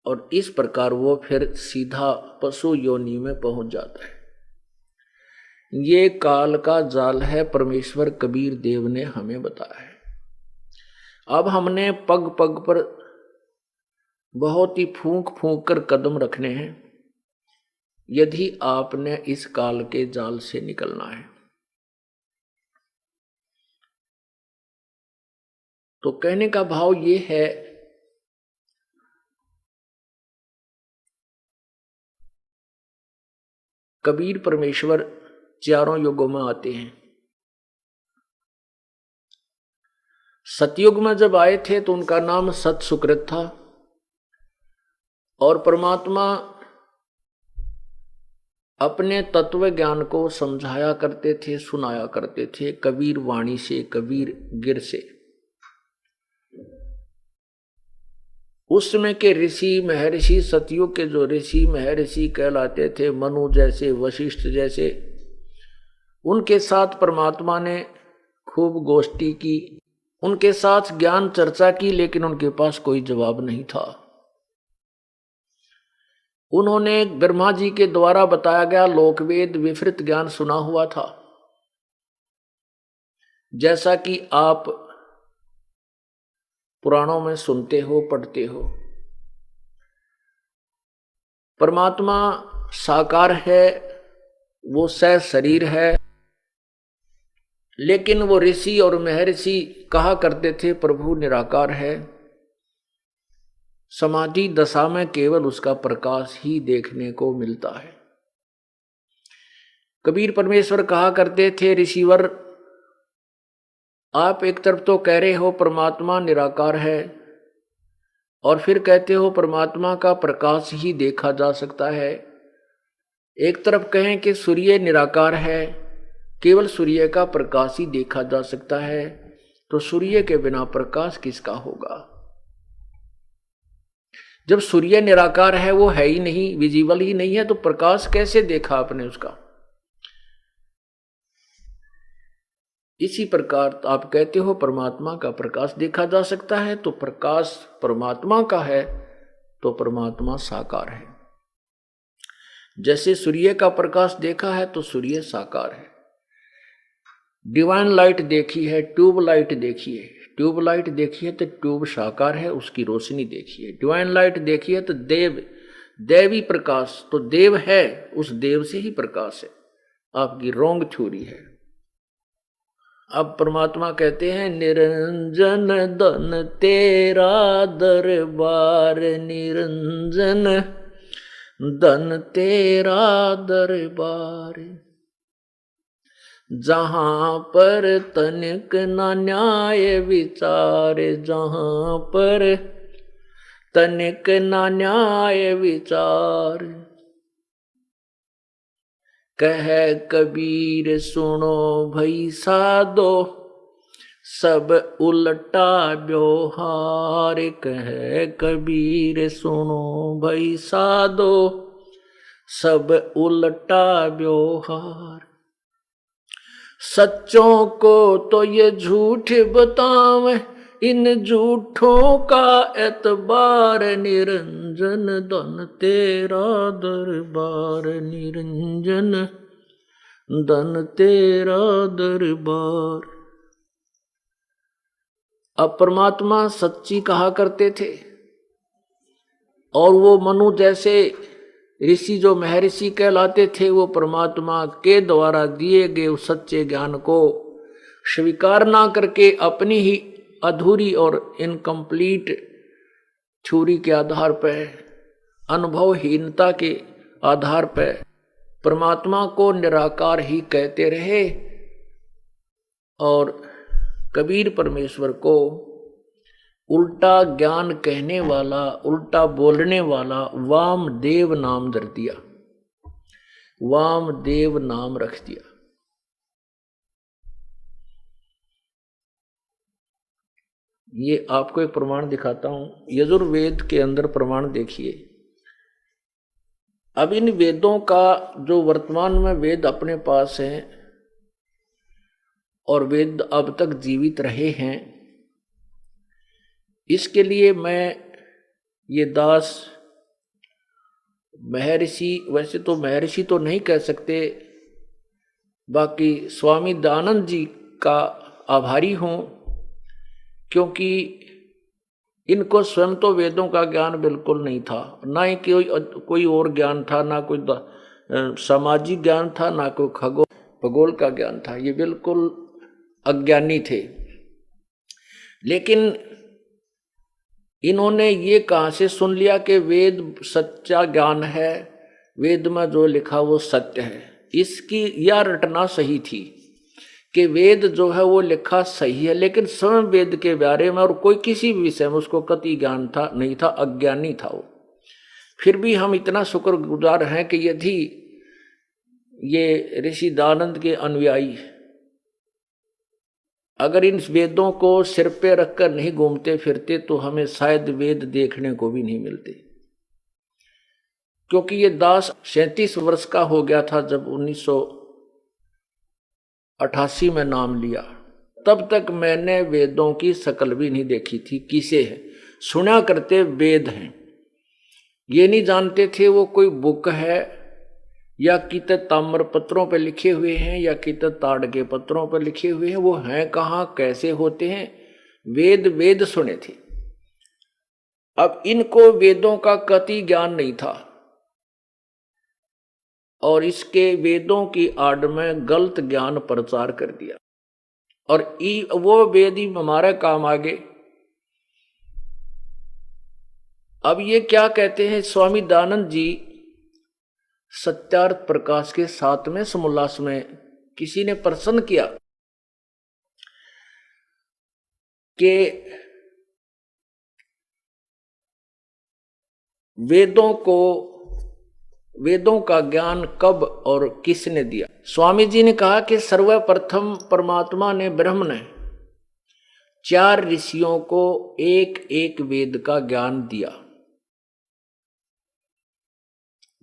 और इस प्रकार वो फिर सीधा पशु योनि में पहुंच जाता है। ये काल का जाल है, परमेश्वर कबीर देव ने हमें बताया है। अब हमने पग पग पर बहुत ही फूंक फूंक कर कदम रखने हैं, यदि आपने इस काल के जाल से निकलना है। तो कहने का भाव ये है, कबीर परमेश्वर चारों युगों में आते हैं। सतयुग में जब आए थे तो उनका नाम सत सुकृत था, और परमात्मा अपने तत्व ज्ञान को समझाया करते थे, सुनाया करते थे, कबीर वाणी से, कबीर गिर से। उस समय के ऋषि महर्षि, सतयुग के जो ऋषि महर्षि कहलाते थे, मनु जैसे, वशिष्ठ जैसे, उनके साथ परमात्मा ने खूब गोष्ठी की, उनके साथ ज्ञान चर्चा की, लेकिन उनके पास कोई जवाब नहीं था। उन्होंने ब्रह्मा जी के द्वारा बताया गया लोकवेद विवृत ज्ञान सुना हुआ था, जैसा कि आप पुराणों में सुनते हो, पढ़ते हो। परमात्मा साकार है, वो शरीर है, लेकिन वो ऋषि और महर्षि कहा करते थे प्रभु निराकार है। समाधि दशा में केवल उसका प्रकाश ही देखने को मिलता है। कबीर परमेश्वर कहा करते थे, ऋषिवर आप एक तरफ तो कह रहे हो परमात्मा निराकार है और फिर कहते हो परमात्मा का प्रकाश ही देखा जा सकता है। एक तरफ कहें कि सूर्य निराकार है, केवल सूर्य का प्रकाश ही देखा जा सकता है, तो सूर्य के बिना प्रकाश किसका होगा? जब सूर्य निराकार है, वो है ही नहीं, विजिबल ही नहीं है, तो प्रकाश कैसे देखा आपने उसका? इसी प्रकार आप कहते हो परमात्मा का प्रकाश देखा जा सकता है, तो प्रकाश परमात्मा का है तो परमात्मा साकार है। जैसे सूर्य का प्रकाश देखा है तो सूर्य साकार है। डिवाइन लाइट देखी है, ट्यूब लाइट देखी है, ट्यूब लाइट देखी है तो ट्यूब साकार है, उसकी रोशनी देखी है। डिवाइन लाइट देखी है तो दैवी प्रकाश, तो देव है, उस देव से ही प्रकाश है। आपकी रॉन्ग थ्योरी है। अब परमात्मा कहते हैं निरंजन धन तेरा दरबार, निरंजन धन तेरा दरबार, जहां पर तनिक न न्याय विचार, जहां पर तनिक न न्याय विचार। कह कबीर सुनो भई साधो, सब उल्टा व्यवहार। कह कबीर सुनो भई साधो, सब उल्टा व्यवहार। सच्चों को तो ये झूठ बतावे, इन झूठों का एतबार। निरंजन धन तेरा दरबार, निरंजन धन तेरा दरबार। अब परमात्मा सच्ची कहा करते थे, और वो मनु जैसे ऋषि जो महर्षि कहलाते थे, वो परमात्मा के द्वारा दिए गए उस सच्चे ज्ञान को स्वीकार ना करके अपनी ही अधूरी और इनकम्प्लीट थ्योरी के आधार पर, अनुभवहीनता के आधार पर परमात्मा को निराकार ही कहते रहे। और कबीर परमेश्वर को उल्टा ज्ञान कहने वाला, उल्टा बोलने वाला वामदेव नाम धर दिया, वामदेव नाम रख दिया। ये आपको एक प्रमाण दिखाता हूं, यजुर्वेद के अंदर प्रमाण देखिए। अब इन वेदों का जो वर्तमान में वेद अपने पास हैं और वेद अब तक जीवित रहे हैं, इसके लिए मैं ये दास महर्षि, वैसे तो महर्षि तो नहीं कह सकते, बाकी स्वामी दयानंद जी का आभारी हूं, क्योंकि इनको स्वयं तो वेदों का ज्ञान बिल्कुल नहीं था, ना ही कोई और ज्ञान था, ना कोई सामाजिक ज्ञान था, ना कोई भूगोल का ज्ञान था। ये बिल्कुल अज्ञानी थे। लेकिन इन्होंने ये कहां से सुन लिया कि वेद सच्चा ज्ञान है, वेद में जो लिखा वो सत्य है। इसकी यह रटना सही थी कि वेद जो है वो लिखा सही है, लेकिन स्वयं वेद के बारे में और कोई किसी भी विषय में उसको कतई ज्ञान था नहीं था, अज्ञानी था वो। फिर भी हम इतना शुक्रगुजार हैं कि यदि ये ऋषि दयानंद के अनुयायी अगर इन वेदों को सिर पे रखकर नहीं घूमते फिरते, तो हमें शायद वेद देखने को भी नहीं मिलते। क्योंकि ये दास 37 वर्ष का हो गया था जब 1988 में नाम लिया, तब तक मैंने वेदों की शक्ल भी नहीं देखी थी। किसे है सुना करते वेद हैं, ये नहीं जानते थे वो कोई बुक है या कित ताम्र पत्रों पर लिखे हुए हैं या कित ताड़ के पत्रों पर लिखे हुए हैं। वो हैं कहाँ, कैसे होते हैं? वेद सुने थे। अब इनको वेदों का कतई ज्ञान नहीं था। और इसके वेदों की आड़ में गलत ज्ञान प्रचार कर दिया, और वो वेद ही हमारे काम आ गए। अब ये क्या कहते हैं स्वामी दयानंद जी, सत्यार्थ प्रकाश के 7वें समोल्लास में किसी ने प्रश्न किया कि वेदों का ज्ञान कब और किसने दिया। स्वामी जी ने कहा कि सर्वप्रथम परमात्मा ने, ब्रह्म ने 4 ऋषियों को एक एक वेद का ज्ञान दिया।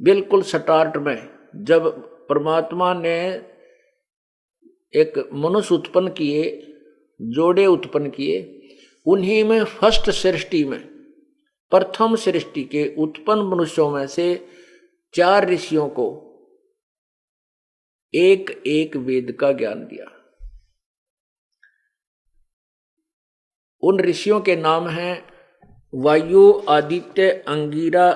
बिल्कुल स्टार्ट में जब परमात्मा ने एक मनुष्य उत्पन्न किए, जोड़े उत्पन्न किए, उन्हीं में फर्स्ट सृष्टि में, प्रथम सृष्टि के उत्पन्न मनुष्यों में से 4 ऋषियों को एक एक वेद का ज्ञान दिया। उन ऋषियों के नाम हैं वायु, आदित्य, अंगिरा,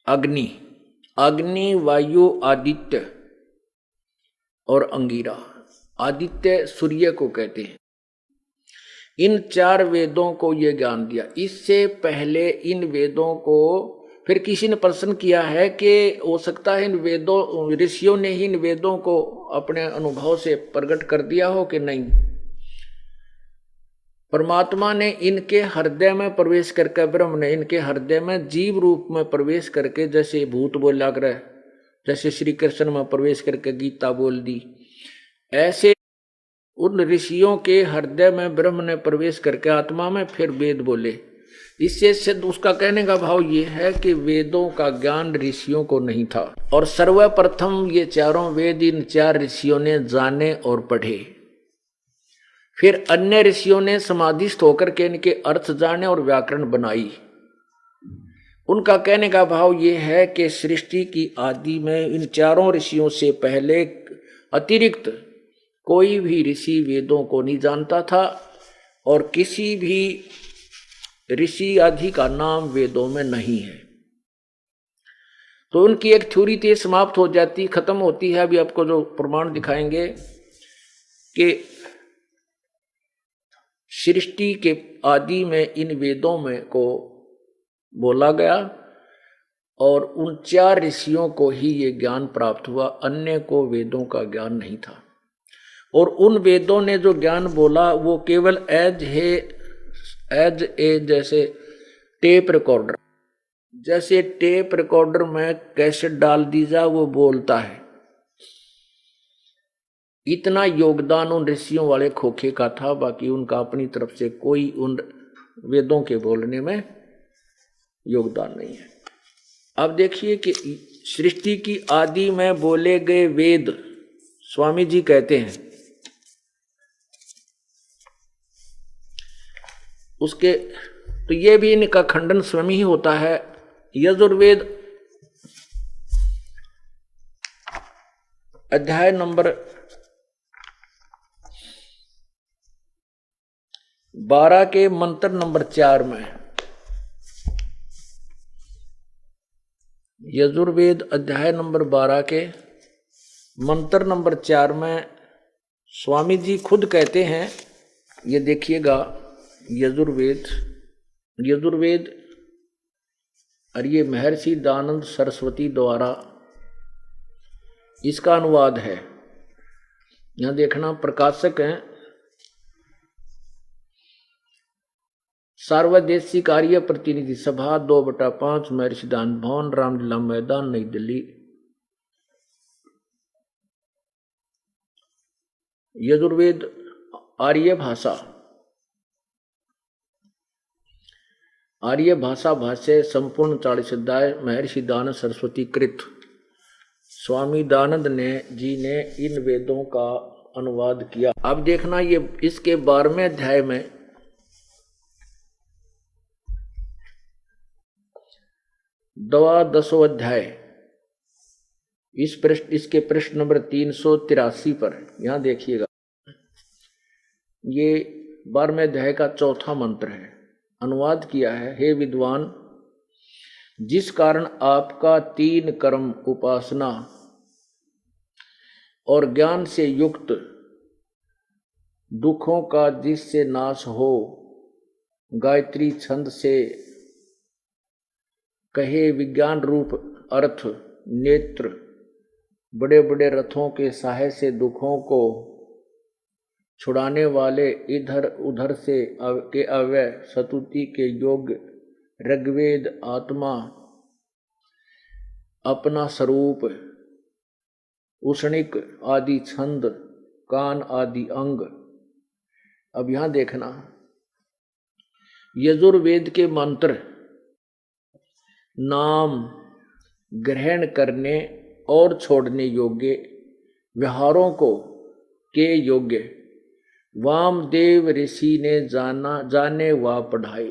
अग्नि, वायु, आदित्य और अंगिरा। आदित्य सूर्य को कहते हैं। इन 4 वेदों को यह ज्ञान दिया। इससे पहले इन वेदों को फिर किसी ने प्रश्न किया है कि हो सकता है इन वेदों, ऋषियों ने ही इन वेदों को अपने अनुभव से प्रकट कर दिया हो कि नहीं। परमात्मा ने इनके हृदय में प्रवेश करके, ब्रह्म ने इनके हृदय में जीव रूप में प्रवेश करके, जैसे भूत बोला करे, जैसे श्री कृष्ण में प्रवेश करके गीता बोल दी, ऐसे उन ऋषियों के हृदय में ब्रह्म ने प्रवेश करके आत्मा में फिर वेद बोले। इससे सिद्ध उसका कहने का भाव ये है कि वेदों का ज्ञान ऋषियों को नहीं था, और सर्वप्रथम ये चारों वेद इन 4 ऋषियों ने जाने और पढ़े। फिर अन्य ऋषियों ने समाधिस्थ होकर के इनके अर्थ जाने और व्याकरण बनाई। उनका कहने का भाव ये है कि सृष्टि की आदि में इन 4 ऋषियों से पहले अतिरिक्त कोई भी ऋषि वेदों को नहीं जानता था, और किसी भी ऋषि आदि का नाम वेदों में नहीं है। तो उनकी एक थ्योरी थी, समाप्त हो जाती, खत्म होती है। अभी आपको जो प्रमाण दिखाएंगे कि सृष्टि के आदि में इन वेदों में को बोला गया, और उन 4 ऋषियों को ही ये ज्ञान प्राप्त हुआ, अन्य को वेदों का ज्ञान नहीं था। और उन वेदों ने जो ज्ञान बोला वो केवल एज ए जैसे टेप रिकॉर्डर, जैसे टेप रिकॉर्डर में कैसेट डाल दी जा वो बोलता है, इतना योगदान उन ऋषियों वाले खोखे का था। बाकी उनका अपनी तरफ से कोई उन वेदों के बोलने में योगदान नहीं है। अब देखिए कि सृष्टि की आदि में बोले गए वेद, स्वामी जी कहते हैं उसके, तो ये भी इनका खंडन स्वयं ही होता है। यजुर्वेद अध्याय नंबर 12 के मंत्र नंबर 4 में, यजुर्वेद अध्याय नंबर 12 के मंत्र नंबर 4 में स्वामी जी खुद कहते हैं, ये देखिएगा, यजुर्वेद और ये महर्षि दयानंद सरस्वती द्वारा इसका अनुवाद है। यहां देखना, प्रकाशक हैं सार्वदेशिक कार्य प्रतिनिधि सभा 2/5 महर्षि दयानंद भवन, रामलीला मैदान, नई दिल्ली। यजुर्वेद आर्य भाषा भाष्य संपूर्ण 40 अध्याय महर्षि दयानंद सरस्वती कृत। स्वामी दयानंद जी ने इन वेदों का अनुवाद किया। अब देखना, ये इसके 12वें अध्याय में 10वां अध्याय, इसके पृष्ठ नंबर 383 पर यहां देखिएगा, ये 12वें अध्याय का 4था मंत्र है। अनुवाद किया है, हे विद्वान, जिस कारण आपका 3 कर्म उपासना और ज्ञान से युक्त दुखों का जिससे नाश हो, गायत्री छंद से कहे विज्ञान रूप अर्थ नेत्र बड़े बड़े रथों के सहाय से दुखों को छुड़ाने वाले इधर उधर से के अव्यय स्तुति के योग्य ऋग्वेद आत्मा अपना स्वरूप उष्णिक आदि छंद कान आदि अंग। अब यहां देखना, यजुर्वेद के मंत्र नाम ग्रहण करने और छोड़ने योग्य व्यवहारों को के योग्य वामदेव ऋषि ने जाने व पढ़ाए।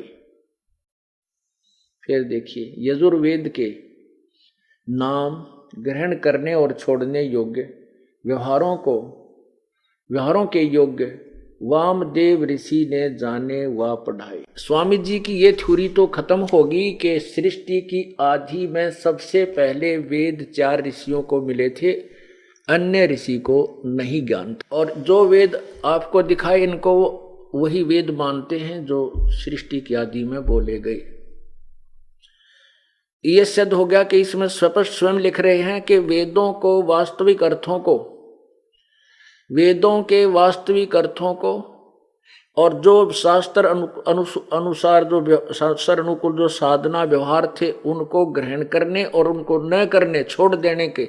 फिर देखिए, यजुर्वेद के नाम ग्रहण करने और छोड़ने योग्य व्यवहारों के योग्य वामदेव ऋषि ने जाने व पढ़ाए। स्वामी जी की ये थ्योरी तो खत्म होगी कि सृष्टि की आदि में सबसे पहले वेद 4 ऋषियों को मिले थे, अन्य ऋषि को नहीं ज्ञान था। और जो वेद आपको दिखाए इनको वही वेद मानते हैं जो सृष्टि की आदि में बोले गए। यह सिद्ध हो गया कि इसमें स्पष्ट स्वयं लिख रहे हैं कि वेदों के वास्तविक अर्थों को और जो शास्त्र अनुसार जो शास्त्र अनुकूल जो साधना व्यवहार थे उनको ग्रहण करने और उनको न करने छोड़ देने के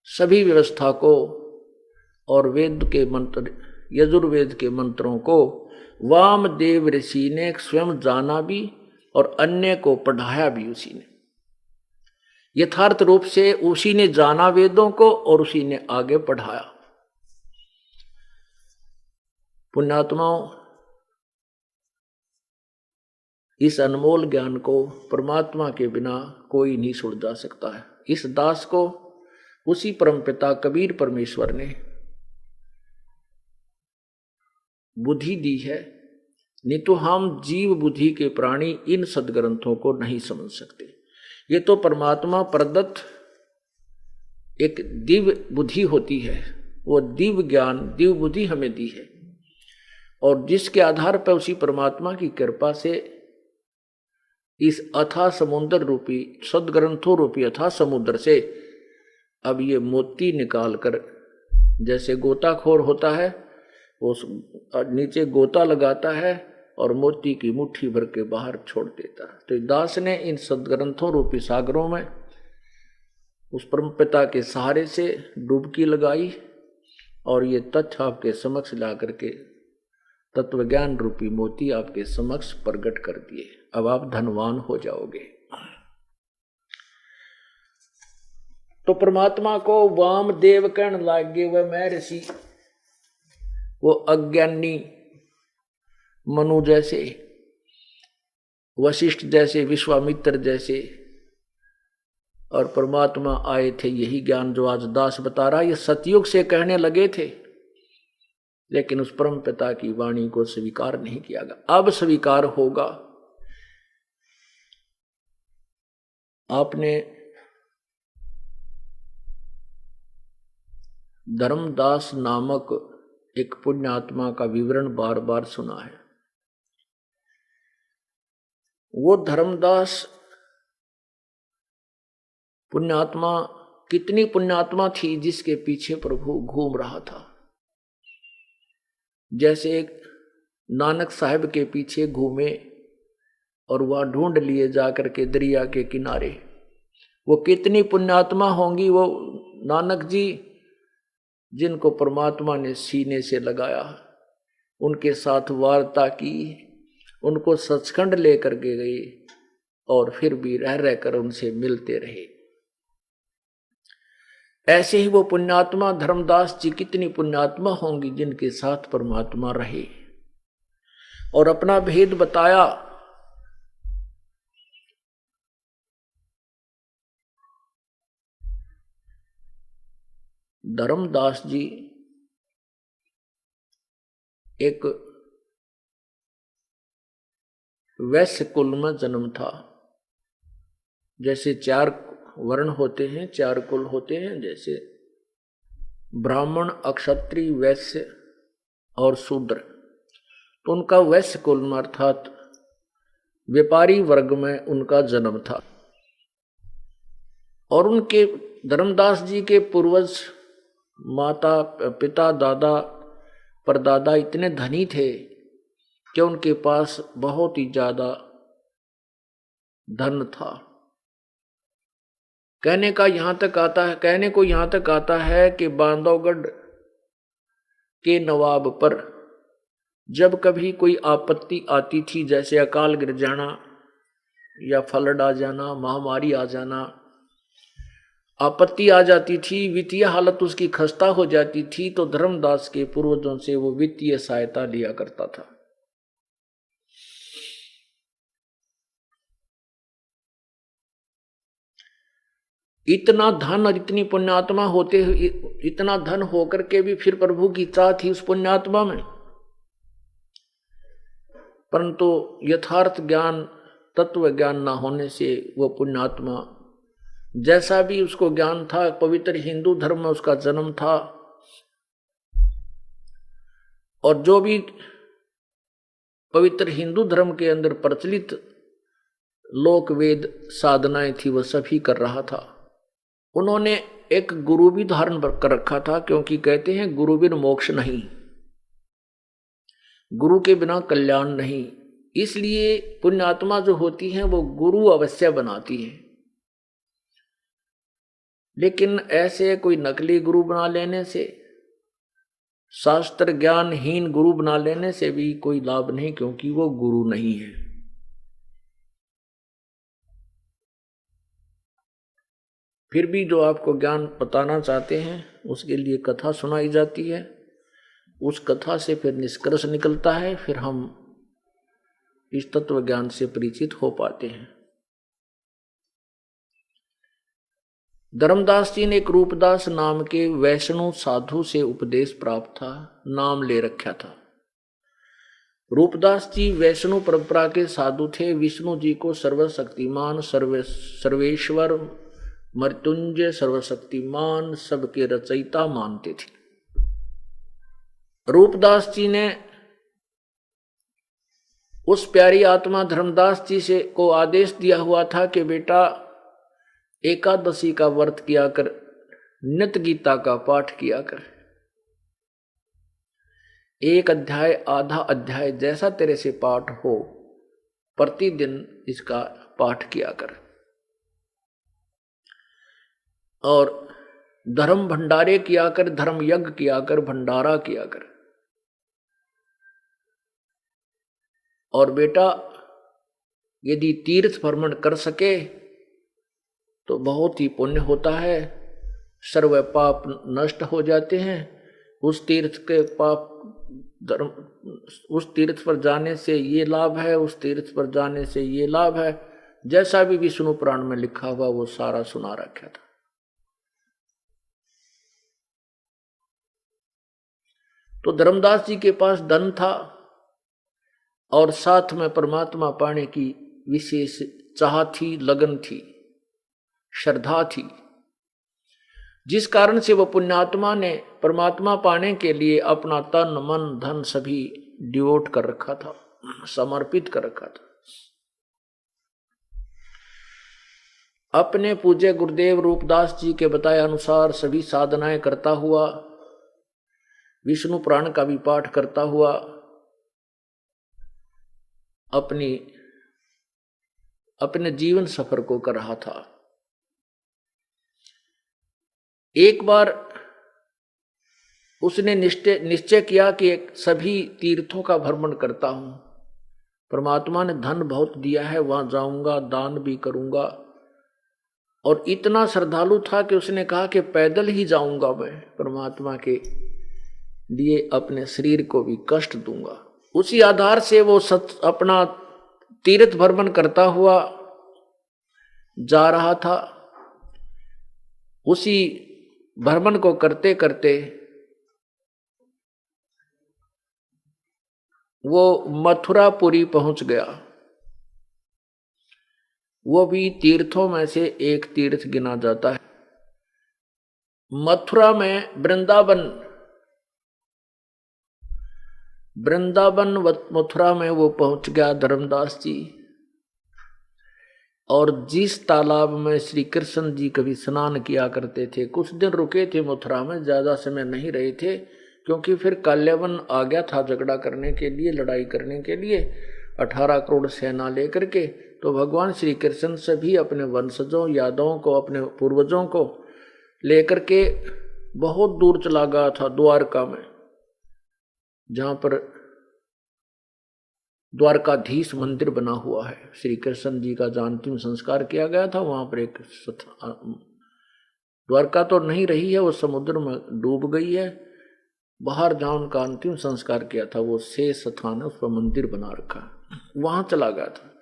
सभी व्यवस्था को और वेद के मंत्र यजुर्वेद के मंत्रों को वामदेव ऋषि ने स्वयं जाना भी और अन्य को पढ़ाया भी उसी ने। यथार्थ रूप से उसी ने जाना वेदों को और उसी ने आगे पढ़ाया। पुण्यात्माओं, इस अनमोल ज्ञान को परमात्मा के बिना कोई नहीं सुलझा सकता है। इस दास को उसी परमपिता कबीर परमेश्वर ने बुद्धि दी है, नहीं तो हम जीव बुद्धि के प्राणी इन सदग्रंथों को नहीं समझ सकते। ये तो परमात्मा प्रदत्त एक दिव्य बुद्धि होती है, वो दिव्य ज्ञान दिव्य बुद्धि हमें दी है और जिसके आधार पर उसी परमात्मा की कृपा से इस अथाह समुद्र रूपी सदग्रंथों रूपी अथाह समुद्र से अब ये मोती निकालकर, जैसे गोताखोर होता है वो नीचे गोता लगाता है और मोती की मुट्ठी भर के बाहर छोड़ देता है, तो दास ने इन सदग्रंथों रूपी सागरों में उस परमपिता के सहारे से डुबकी लगाई और ये तथ्य आपके समक्ष ला करके तत्वज्ञान रूपी मोती आपके समक्ष प्रकट कर दिए। अब आप धनवान हो जाओगे। तो परमात्मा को वामदेव कहने लागे, वह मैं ऋषि, वो अज्ञानी मनु जैसे, वशिष्ठ जैसे, विश्वामित्र जैसे, और परमात्मा आए थे यही ज्ञान जो आज दास बता रहा। ये सतयुग से कहने लगे थे, लेकिन उस परम पिता की वाणी को स्वीकार नहीं किया गया। अब स्वीकार होगा। आपने धर्मदास नामक एक पुण्यात्मा का विवरण बार बार सुना है। वो धर्मदास पुण्यात्मा कितनी पुण्यात्मा थी जिसके पीछे प्रभु घूम रहा था। जैसे एक नानक साहब के पीछे घूमे और वह ढूंढ लिए जाकर के दरिया के किनारे। वो कितनी पुण्यात्मा होंगी वो नानक जी, जिनको परमात्मा ने सीने से लगाया, उनके साथ वार्ता की, उनको सचखंड लेकर के गए और फिर भी रह रहकर उनसे मिलते रहे। ऐसे ही वो पुण्यात्मा धर्मदास जी कितनी पुण्यात्मा होंगी जिनके साथ परमात्मा रहे और अपना भेद बताया। धर्मदास जी एक वैश्य कुल में जन्म था। जैसे 4 वर्ण होते हैं, 4 कुल होते हैं, जैसे ब्राह्मण, अक्षत्रिय, वैश्य और शूद्र। तो उनका वैश्य कुल में अर्थात व्यापारी वर्ग में उनका जन्म था। और उनके धर्मदास जी के पूर्वज माता पिता दादा परदादा इतने धनी थे कि उनके पास बहुत ही ज्यादा धन था। कहने को यहाँ तक आता है कि बांधवगढ़ के नवाब पर जब कभी कोई आपत्ति आती थी, जैसे अकाल गिर जाना या फ्लड आ जाना, महामारी आ जाना, आपत्ति आ जाती थी, वित्तीय हालत उसकी खस्ता हो जाती थी, तो धर्मदास के पूर्वजों से वो वित्तीय सहायता लिया करता था। इतना धन और इतनी पुण्यात्मा होते, इतना धन होकर के भी फिर प्रभु की चाह थी उस पुण्यात्मा में, परंतु यथार्थ ज्ञान, तत्व ज्ञान ना होने से वो पुण्यात्मा, जैसा भी उसको ज्ञान था, पवित्र हिंदू धर्म में उसका जन्म था, और जो भी पवित्र हिंदू धर्म के अंदर प्रचलित लोक वेद साधनाएं थी वह सभी कर रहा था। उन्होंने एक गुरु भी धारण कर रखा था, क्योंकि कहते हैं गुरु बिन मोक्ष नहीं, गुरु के बिना कल्याण नहीं। इसलिए पुण्यात्मा जो होती हैं वो गुरु अवश्य बनाती है। लेकिन ऐसे कोई नकली गुरु बना लेने से, शास्त्र ज्ञानहीन गुरु बना लेने से भी कोई लाभ नहीं, क्योंकि वो गुरु नहीं है। फिर भी जो आपको ज्ञान बताना चाहते हैं उसके लिए कथा सुनाई जाती है, उस कथा से फिर निष्कर्ष निकलता है, फिर हम इस तत्व ज्ञान से परिचित हो पाते हैं। धर्मदास जी ने एक रूपदास नाम के वैष्णव साधु से उपदेश प्राप्त था, नाम ले रखा था। रूपदास जी वैष्णव परंपरा के साधु थे। विष्णु जी को सर्वशक्तिमान, सर्वेश्वर, मृत्युंजय, सर्वशक्तिमान, सबके रचयिता मानते थे। रूपदास जी ने उस प्यारी आत्मा धर्मदास जी से को आदेश दिया हुआ था कि बेटा एकादशी का व्रत किया कर, नित्य गीता का पाठ किया कर, एक अध्याय आधा अध्याय जैसा तेरे से पाठ हो प्रतिदिन इसका पाठ किया कर, और धर्म भंडारे किया कर, धर्म यज्ञ किया कर, भंडारा किया कर। और बेटा यदि तीर्थ भ्रमण कर सके तो बहुत ही पुण्य होता है, सर्व पाप नष्ट हो जाते हैं। उस तीर्थ के पाप धर्म, उस तीर्थ पर जाने से ये लाभ है, उस तीर्थ पर जाने से ये लाभ है, जैसा भी विष्णु पुराण में लिखा हुआ वो सारा सुना रखा था। तो धर्मदास जी के पास धन था और साथ में परमात्मा पाने की विशेष चाह थी, लगन थी, श्रद्धा थी, जिस कारण से वह पुण्यात्मा ने परमात्मा पाने के लिए अपना तन मन धन सभी डिवोट कर रखा था, समर्पित कर रखा था। अपने पूज्य गुरुदेव रूपदास जी के बताए अनुसार सभी साधनाएं करता हुआ, विष्णु पुराण का भी पाठ करता हुआ अपने जीवन सफर को कर रहा था। एक बार उसने निश्चय किया कि सभी तीर्थों का भ्रमण करता हूं, परमात्मा ने धन बहुत दिया है, वहां जाऊंगा, दान भी करूंगा। और इतना श्रद्धालु था कि उसने कहा कि पैदल ही जाऊंगा मैं, परमात्मा के लिए अपने शरीर को भी कष्ट दूंगा। उसी आधार से वो अपना तीर्थ भ्रमण करता हुआ जा रहा था। उसी भ्रमण को करते करते वो मथुरापुरी पहुंच गया। वो भी तीर्थों में से एक तीर्थ गिना जाता है। मथुरा में वृंदावन मथुरा में वो पहुंच गया धर्मदास जी, और जिस तालाब में श्री कृष्ण जी कभी स्नान किया करते थे, कुछ दिन रुके थे मथुरा में, ज्यादा समय नहीं रहे थे, क्योंकि फिर काल्यावन आ गया था झगड़ा करने के लिए, लड़ाई करने के लिए 18 करोड़ सेना लेकर के। तो भगवान श्री कृष्ण सभी अपने वंशजों, यादवों को, अपने पूर्वजों को लेकर के बहुत दूर चला गया था, द्वारका में, जहां पर द्वारकाधीश मंदिर बना हुआ है। श्री कृष्ण जी का जहां अंतिम संस्कार किया गया था, वहां पर एक द्वारका तो नहीं रही है, वो समुद्र में डूब गई है। बाहर जहां उनका अंतिम संस्कार किया था वो शेष स्थान है, उस पर मंदिर बना रखा है, वहां चला गया था।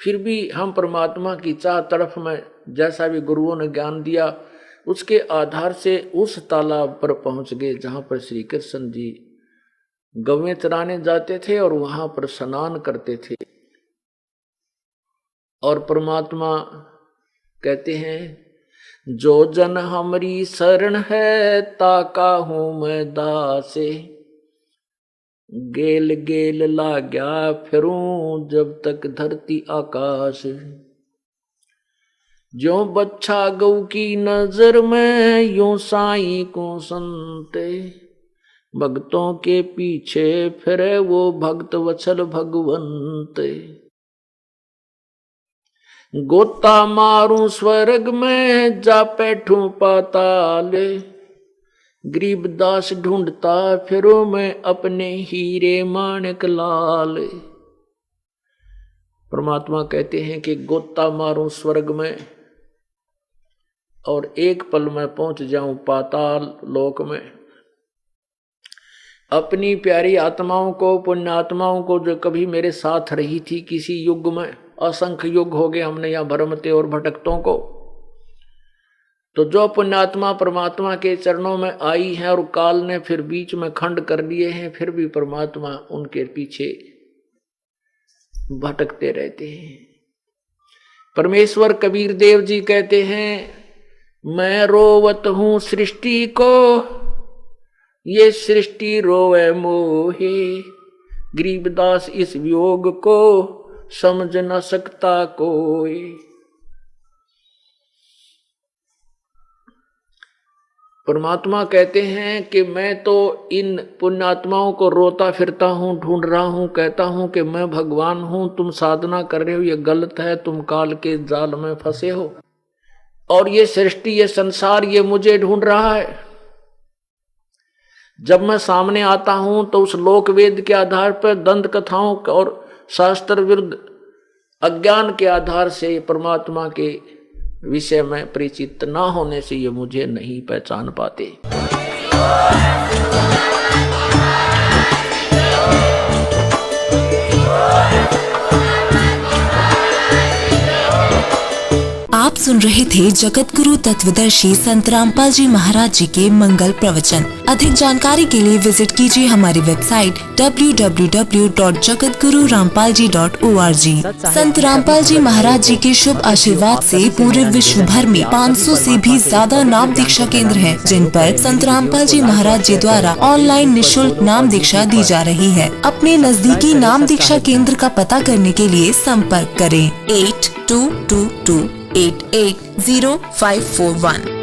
फिर भी हम परमात्मा की चाह तड़फ में, जैसा भी गुरुओं ने ज्ञान दिया, उसके आधार से उस तालाब पर पहुंच गए जहां पर श्री कृष्ण जी गवें चराने जाते थे और वहां पर स्नान करते थे। और परमात्मा कहते हैं, जो जन हमारी शरण है, ताका हूं मैं दासे, गेल गेल लाग्या फिरूं जब तक धरती आकाश। जो बच्चा गौ की नजर में, यूं साईं को संते, भक्तों के पीछे फिरे वो भक्त वत्सल भगवंत। गोता मारूं स्वर्ग में, जा बैठूं पाताल, गरीबदास ढूंढता फिरो मैं अपने हीरे माणिक लाल। परमात्मा कहते हैं कि गोता मारूं स्वर्ग में और एक पल में पहुंच जाऊं पाताल लोक में। अपनी प्यारी आत्माओं को, पुण्य आत्माओं को, जो कभी मेरे साथ रही थी किसी युग में, असंख्य युग हो गए हमने यहाँ भरमते और भटकतों को, तो जो पुण्यात्मा परमात्मा के चरणों में आई है और काल ने फिर बीच में खंड कर दिए हैं, फिर भी परमात्मा उनके पीछे भटकते रहते हैं। परमेश्वर कबीर देव जी कहते हैं, मैं रोवत हूं सृष्टि को, ये सृष्टि रोवे मोहे, गरीबदास इस वियोग को समझ न सकता कोई। परमात्मा कहते हैं कि मैं तो इन पुण्यात्माओं को रोता फिरता हूं, ढूंढ रहा हूं, कहता हूं कि मैं भगवान हूं, तुम साधना कर रहे हो, ये गलत है, तुम काल के जाल में फंसे हो, और ये सृष्टि, ये संसार, ये मुझे ढूंढ रहा है। जब मैं सामने आता हूं तो उस लोक वेद के आधार पर, दंत कथाओं और शास्त्र विरुद्ध अज्ञान के आधार से परमात्मा के विषय में परिचित ना होने से ये मुझे नहीं पहचान पाते। आप सुन रहे थे जगत गुरु तत्वदर्शी संत रामपाल जी महाराज जी के मंगल प्रवचन। अधिक जानकारी के लिए विजिट कीजिए हमारी वेबसाइट www.jagatgururampalji.org। संत रामपाल जी महाराज जी के शुभ आशीर्वाद से पूरे विश्व भर में 500 से भी ज्यादा नाम दीक्षा केंद्र हैं, जिन पर संत रामपाल जी महाराज जी द्वारा ऑनलाइन निःशुल्क नाम दीक्षा दी जा रही है। अपने नजदीकी नाम दीक्षा केंद्र का पता करने के लिए संपर्क करें 8222880541।